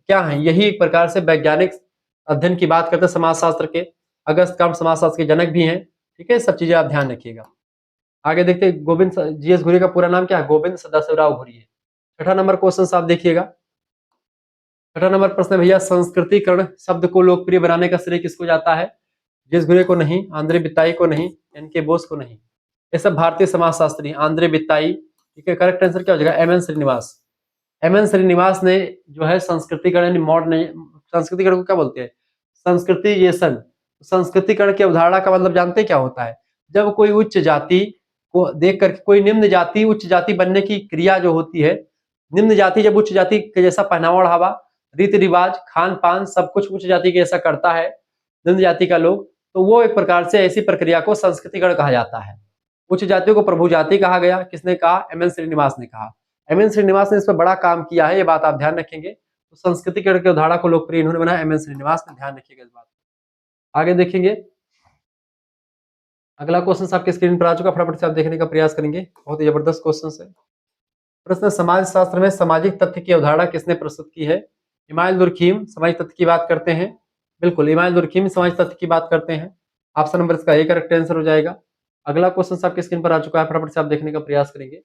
क्या है, यही एक प्रकार से वैज्ञानिक अध्ययन की बात करते हैं समाजशास्त्र के। अगस्त काम्ट समाजशास्त्र के जनक भी हैं, ठीक है। सब चीजें आप ध्यान रखिएगा। आगे देखते हैं, गोविंद जीएस घुरिये का पूरा नाम क्या है, गोविंद सदाशिवराव घुरिये। छठा नंबर क्वेश्चन आप देखिएगा। छठा नंबर प्रश्न भैया, संस्कृतिकरण शब्द को लोकप्रिय बनाने का श्रेय किसको जाता है। जीएस घुरिये को नहीं, आंद्रे बिताई को नहीं, एनके बोस को नहीं, ये सब भारतीय समाजशास्त्री। आंद्रे बिताई, ठीक है। करेक्ट आंसर क्या हो जाएगा, M N Srinivas. M N Srinivas ने जो है संस्कृतिकरण, मॉडर्न, संस्कृतिकरण को क्या बोलते हैं, संस्कृतिजेशन। संस्कृतिकरण की अवधारणा का मतलब जानते क्या होता है, जब कोई उच्च जाति को देख करके कोई निम्न जाति उच्च जाति बनने की क्रिया जो होती है, निम्न जाति जब उच्च जाति के जैसा पहनावा ओढ़ावा, रीति रिवाज, खान पान सब कुछ उच्च जाति के जैसा करता है निम्न जाति का लोग, तो वो एक प्रकार से ऐसी प्रक्रिया को संस्कृतिकरण कहा जाता है। उच्च जातियों को प्रभु जाति कहा गया, किसने कहा? एम एन श्रीनिवास ने कहा। एम एन श्रीनिवास ने इस पर बड़ा काम किया है, ये बात आप ध्यान रखेंगे। तो संस्कृतिकरण की अवधारणा को लोकप्रिय इन्होंने बनाया, एम एन श्रीनिवास ने, ध्यान रखिएगा इस बात। आगे देखेंगे, अगला क्वेश्चन आपके स्क्रीन पर आ चुका, फटाफट से आप देखने का प्रयास करेंगे, बहुत ही जबरदस्त क्वेश्चन है। प्रश्न, समाज शास्त्र में सामाजिक तथ्य की अवधारणा किसने प्रस्तुत की है? इमाइल दुर्खीम सामाजिक तथ्य की बात करते हैं, बिल्कुल इमाइल दुर्खीम सामाजिक तथ्य की बात करते हैं। ऑप्शन नंबर इसका ए करेक्ट आंसर हो जाएगा। अगला क्वेश्चन आपके स्क्रीन पर आ चुका है, फटाफट से आप देखने का प्रयास करेंगे।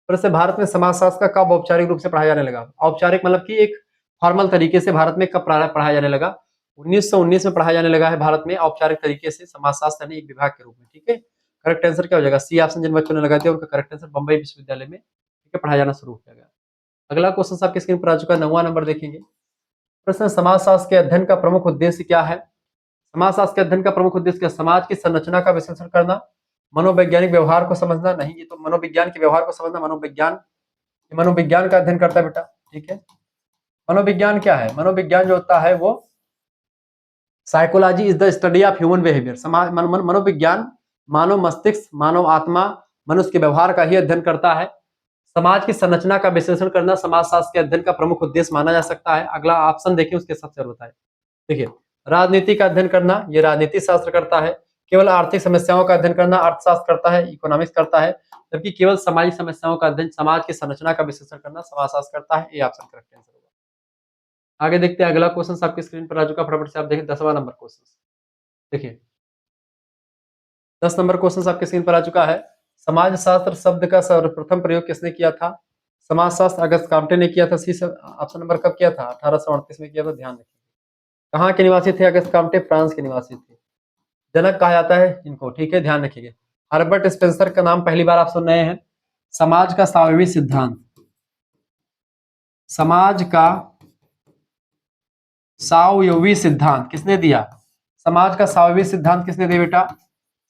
प्रश्न, भारत में समाजशास्त्र का कब औपचारिक रूप से पढ़ाया जाने लगा? औपचारिक मतलब कि एक फॉर्मल तरीके से भारत में कब पढ़ाया जाने लगा? 1919 में पढ़ाया जाने लगा है भारत में औपचारिक तरीके से समाजशास्त्र यानी एक विभाग के रूप में। ठीक है, करेक्ट आंसर क्या हो जाएगा? सी ऑप्शन जिन बच्चों ने लगा दिया उनका करेक्ट आंसर बंबई विश्वविद्यालय में ठीक है पढ़ाया जाना शुरू किया गया। अगला क्वेश्चन आपके स्क्रीन पर आ चुका है, 9वां नंबर देखेंगे। प्रश्न, समाजशास्त्र के अध्ययन का प्रमुख उद्देश्य क्या है? समाजशास्त्र के अध्ययन का प्रमुख उद्देश्य क्या? समाज की संरचना का विश्लेषण करना, मनोवैज्ञानिक व्यवहार को समझना, नहीं ये तो मनोविज्ञान के व्यवहार को समझना, मनोविज्ञान का अध्ययन करता है बेटा। ठीक है, मनोविज्ञान क्या है? मनोविज्ञान जो होता है वो psychology is the study of human behaviour. मनोविज्ञान मानव मस्तिष्क, मानव आत्मा, मनुष्य के व्यवहार का ही अध्ययन करता है। समाज की संरचना का विश्लेषण करना समाजशास्त्र के अध्ययन का प्रमुख उद्देश्य माना जा सकता है। अगला ऑप्शन देखिए, उसके साथ होता है। देखिए, राजनीति का अध्ययन करना, ये राजनीति शास्त्र करता है। केवल आर्थिक समस्याओं का अध्ययन करना अर्थशास्त्र करता है, इकोनॉमिक्स करता है। जबकि केवल सामाजिक समस्याओं का अध्ययन, समाज की संरचना का विश्लेषण करना समाजशास्त्र करता है। ये ऑप्शन करेक्ट आंसर होगा। आगे देखते हैं, अगला क्वेश्चन आपकी स्क्रीन पर आ चुका, फटाफट से आप देखें 10वां नंबर क्वेश्चन। देखिए 10 नंबर क्वेश्चन आपके स्क्रीन पर आ चुका है। समाजशास्त्र शब्द का सर्वप्रथम प्रयोग किसने किया था? समाजशास्त्र अगस्त काम्टे ने किया था। ऑप्शन नंबर कब किया था? 1838 में किया था, ध्यान रखिए। कहाँ के निवासी थे अगस्त काम्टे? फ्रांस के निवासी थे। जनक कहा जाता है इनको, ठीक है ध्यान रखिएगा। हर्बर्ट स्पेंसर का नाम पहली बार आप सुन रहे हैं। समाज का सावयवी सिद्धांत, समाज का सावयवी सिद्धांत किसने दिया? समाज का सावयवी सिद्धांत किसने दिया बेटा?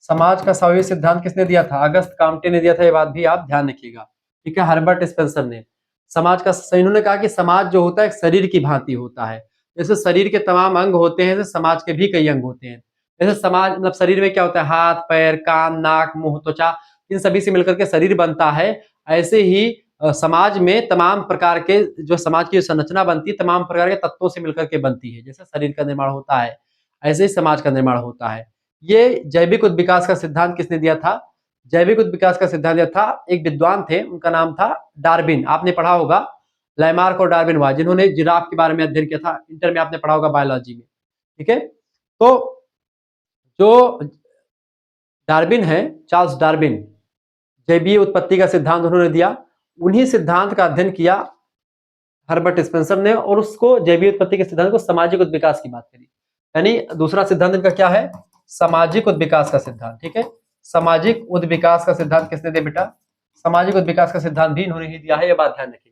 समाज का सावयवी सिद्धांत किसने दिया था? अगस्त काम्टे ने दिया था, ये बात भी आप ध्यान रखिएगा। ठीक है, हर्बर्ट स्पेंसर ने। समाज का, इन्होंने कहा कि समाज जो होता है एक शरीर की भांति होता है। जैसे शरीर के तमाम अंग होते हैं, जैसे समाज के भी कई अंग होते हैं। जैसे समाज मतलब शरीर में क्या होता है? हाथ, पैर, कान, नाक, मुंह, त्वचा, इन सभी से मिलकर के शरीर बनता है। ऐसे ही समाज में तमाम प्रकार के जो समाज की संरचना बनती है, तमाम प्रकार के तत्वों से मिलकर के बनती है। जैसे शरीर का निर्माण होता है, ऐसे ही समाज का निर्माण होता है। ये जैविक उद्विकास का सिद्धांत किसने दिया था? जैविक उद्विकास का सिद्धांत दिया था एक विद्वान थे, उनका नाम था डार्विन। आपने पढ़ा होगा लैमार्क और डार्विन हुआ, जिन्होंने जिराफ के बारे में अध्ययन किया था। इंटर में आपने पढ़ा होगा बायोलॉजी में। ठीक है, तो जो डार्विन है, चार्ल्स डार्विन, जैवीय उत्पत्ति का सिद्धांत उन्होंने दिया। उन्हीं सिद्धांत का अध्ययन किया हर्बर्ट स्पेंसर ने, और उसको जैवीय उत्पत्ति के सिद्धांत को सामाजिक उद्विकास की बात करी। यानी दूसरा सिद्धांत इनका क्या है? सामाजिक उद्विकास का सिद्धांत। ठीक है, सामाजिक उद्विकास का सिद्धांत किसने दिया बेटा? सामाजिक उद्विकास का सिद्धांत भी इन्होंने ही दिया है, ये बात ध्यान रखिए।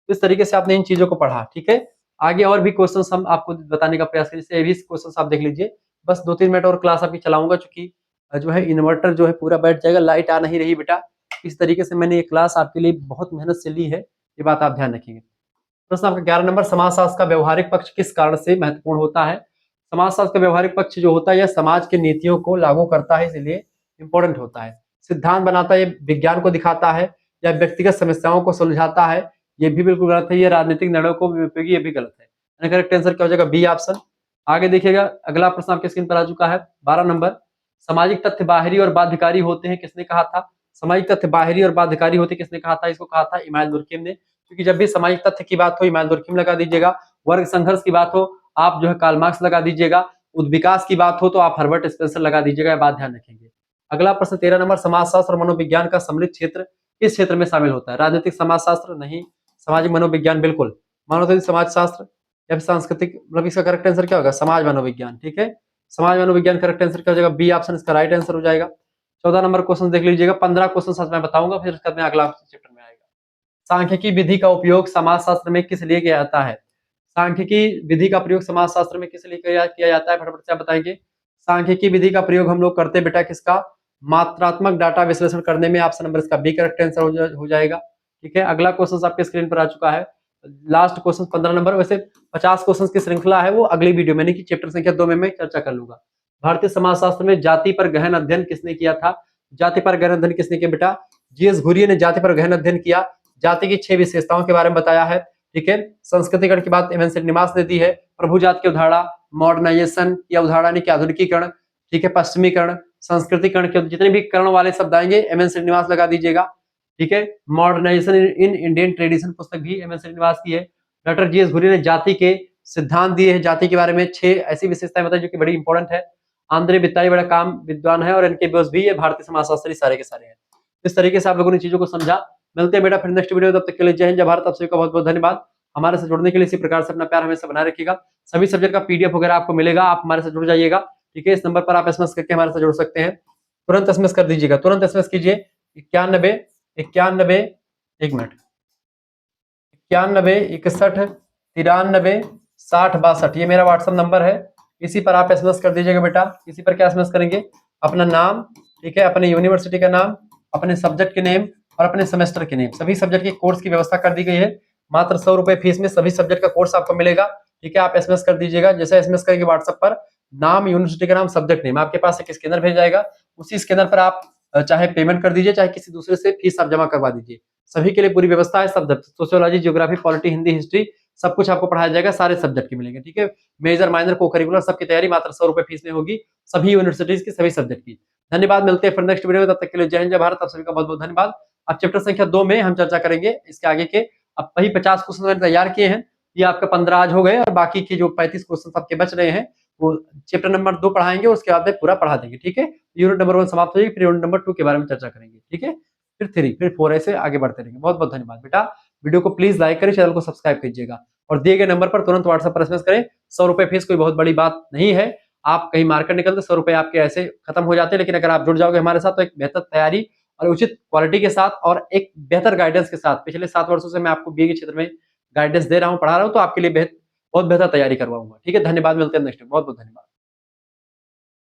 इस तरीके से आपने इन चीजों को पढ़ा। ठीक है, आगे और भी क्वेश्चन हम आपको बताने का प्रयास करें, जैसे भी क्वेश्चन आप देख लीजिए। बस 2-3 मिनट और क्लास आपकी चलाऊंगा, चूंकि जो है इन्वर्टर जो है पूरा बैठ जाएगा, लाइट आ नहीं रही बेटा। इस तरीके से मैंने ये क्लास आपके लिए बहुत मेहनत से ली है, ये बात आप ध्यान रखिएगा। प्रश्न आपका 11 नंबर, समाजशास्त्र का व्यवहारिक पक्ष किस कारण से महत्वपूर्ण होता है? समाजशास्त्र का व्यवहारिक पक्ष जो होता है यह समाज के नीतियों को लागू करता है, इसलिए इंपॉर्टेंट होता है। सिद्धांत बनाता है, ये विज्ञान को दिखाता है, या व्यक्तिगत समस्याओं को सुलझाता है, ये भी बिल्कुल गलत है। ये राजनीतिक निर्णयों को उपयोगी, ये भी गलत है। करेक्ट आंसर क्या हो जाएगा? B option. आगे देखिएगा, अगला प्रश्न आपके स्क्रीन पर आ चुका है, 12 नंबर। सामाजिक तथ्य बाहरी और बाध्यकारी होते हैं, किसने कहा था? सामाजिक तथ्य बाहरी और बाध्यकारी होते किसने कहा था? इसको कहा था इमानुएल दुर्खिम ने। क्योंकि जब भी सामाजिक तथ्य की बात हो इमानुएल दुर्खिम लगा दीजिएगा, वर्ग संघर्ष की बात हो आप जो है कार्ल मार्क्स लगा दीजिएगा, उद्विकास की बात हो तो आप हर्बर्ट स्पेंसर लगा दीजिएगा, बात ध्यान रखेंगे। अगला प्रश्न 13 नंबर, समाजशास्त्र और मनोविज्ञान का सम्मिलित क्षेत्र किस क्षेत्र में शामिल होता है? राजनीतिक समाजशास्त्र? नहीं। सामाजिक मनोविज्ञान? बिल्कुल। मानवतावादी समाजशास्त्र या फिर सांस्कृतिक, मतलब इसका करेक्ट आंसर क्या होगा? समाज मनोविज्ञान। ठीक है, समाज मनोविज्ञान करेक्ट आंसर क्या हो जाएगा? बी ऑप्शन इसका राइट आंसर हो जाएगा। 14 नंबर क्वेश्चन देख लीजिएगा, 15 क्वेश्चन आज मैं बताऊंगा, फिर उसके बाद में अगला चैप्टर में आएगा। सांख्यिकी विधि का उपयोग समाजशास्त्र में किस लिए किया जाता है? सांख्यिकी विधि का प्रयोग समाजशास्त्र में किस लिए किया जाता है? फटाफट से आप बताएंगे। सांख्यिकी विधि का प्रयोग हम लोग करते हैं बेटा किसका? मात्रात्मक डाटा विश्लेषण करने में ऑप्शन नंबर इसका बी करेक्ट आंसर हो जाएगा। ठीक है, अगला क्वेश्चन आपके स्क्रीन पर आ चुका है, लास्ट क्वेश्चन 15 नंबर। वैसे 50 क्वेश्चन की श्रृंखला है, वो अगली वीडियो में, कि चैप्टर संख्या 2 में मैं चर्चा कर लूंगा। भारतीय समाजशास्त्र में जाति पर गहन अध्ययन किसने किया था? जाति पर गहन अध्ययन किसने किया बेटा? जीएस घुरिये ने जाति पर गहन अध्ययन किया। जाति की 6 विशेषताओं के बारे में बताया है। ठीक है, संस्कृतिकरण की बात एम.एन. श्रीनिवास ने दी है। प्रभु जाति की अवधारणा, मॉडर्नाइजेशन या अवधारणा यानी कि आधुनिकीकरण, ठीक है, पश्चिमीकरण, संस्कृतिकरण के जितने भी करण वाले शब्द आएंगे एम.एन. श्रीनिवास लगा दीजिएगा। ठीक है, मॉडर्नाइजेशन इन इंडियन ट्रेडिशन पुस्तक भी एम.एन. श्रीनिवास की है। डॉक्टर जीएस घुरिये ने जाति के सिद्धांत दिए हैं, जाति के बारे में 6 ऐसी विशेषताएं बताई जो कि बड़ी इंपॉर्टेंट है। आंद्रे बिताई बड़ा काम विद्वान है और इनके बोस भी ये भारतीय समाजशास्त्री सारे के सारे हैं। इस तरीके से आप लोगों ने चीजों को समझा। मिलते हैं बेटा फिर नेक्स्ट वीडियो, तब तक के लिए जय हिंद जय भारत। आप सभी का बहुत बहुत धन्यवाद। हमारे साथ जुड़ने के लिए इसी प्रकार से अपना प्यार हमेशा बनाए रखिएगा। सभी सब्जेक्ट का पीडीएफ वगैरह आपको मिलेगा, आप हमारे साथ जुड़ जाइएगा। ठीक है, इस नंबर पर आप एसएमएस करके हमारे साथ जुड़ सकते हैं। तुरंत एसएमएस कर दीजिएगा, तुरंत एसएमएस कीजिए 91 एक मिनट 91 61 93 60 62, ये मेरा व्हाट्सएप नंबर है। इसी पर आप एसएमएस कर दीजिएगा बेटा। इसी पर क्या एसएमएस करेंगे? अपना नाम, ठीक है, अपने यूनिवर्सिटी का नाम, अपने सब्जेक्ट के नेम और अपने सेमेस्टर के नेम। सभी सब्जेक्ट के कोर्स की व्यवस्था कर दी गई है। मात्र 100 रुपए फीस में सभी सब्जेक्ट का कोर्स आपको मिलेगा। ठीक है, आप एसएमएस कर दीजिएगा। जैसे एसएमएस करेंगे व्हाट्सएप पर नाम, यूनिवर्सिटी का नाम, सब्जेक्ट नेम, आपके पास एक स्कैनर भेज जाएगा। उसी स्कैनर पर आप चाहे पेमेंट कर दीजिए, चाहे किसी दूसरे से फीस आप जमा करवा दीजिए। सभी के लिए पूरी व्यवस्था है। सब sociology, geography, polity, Hindi, history सब कुछ आपको पढ़ाया जाएगा। सारे सब्जेक्ट के मिलेंगे। ठीक है, मेजर, माइनर, को करिकुलर सबकी तैयारी मात्र 100 रुपए फीस में होगी, सभी यूनिवर्सिटीज की, सभी सब्जेक्ट की। धन्यवाद, मिलते हैं फिर नेक्स्ट वीडियो में। तब तक के लिए जय हिंद जय भारत। आप सभी का बहुत बहुत धन्यवाद। अब चैप्टर संख्या 2 में हम चर्चा करेंगे इसके आगे के। अब वही 50 क्वेश्चन मैंने तैयार किए हैं, ये आपके 15 आज हो गए और बाकी के जो 35 क्वेश्चन आपके बच रहे हैं वो चैप्टर नंबर 2 पढ़ाएंगे, उसके बाद में पूरा पढ़ा देंगे। ठीक है, यूनिट नंबर 1 समाप्त हो जाएगी, फिर यूनिट नंबर 2 के बारे में चर्चा करेंगे। ठीक है, फिर 3, फिर 4 ऐसे आगे बढ़ते रहेंगे। बहुत बहुत धन्यवाद बेटा। वीडियो को प्लीज लाइक करें, चैनल को सब्सक्राइब कीजिएगा और दिए गए नंबर पर तुरंत व्हाट्सएप पर एसएमएस करें। 100 रुपए फीस कोई बहुत बड़ी बात नहीं है। आप कहीं मार्केट निकलते 100 रुपए आपके ऐसे खत्म हो जाते हैं, लेकिन अगर आप जुड़ जाओगे हमारे साथ तो एक बेहतर तैयारी और उचित क्वालिटी के साथ और एक बेहतर गाइडेंस के साथ, पिछले 7 वर्षों से मैं आपको बीए के क्षेत्र में गाइडेंस दे रहा हूँ, पढ़ा रहा हूँ, तो आपके लिए बहुत बेहतर तैयारी करवाऊंगा। ठीक है, धन्यवाद, मिलते हैं नेक्स्ट। बहुत बहुत धन्यवाद।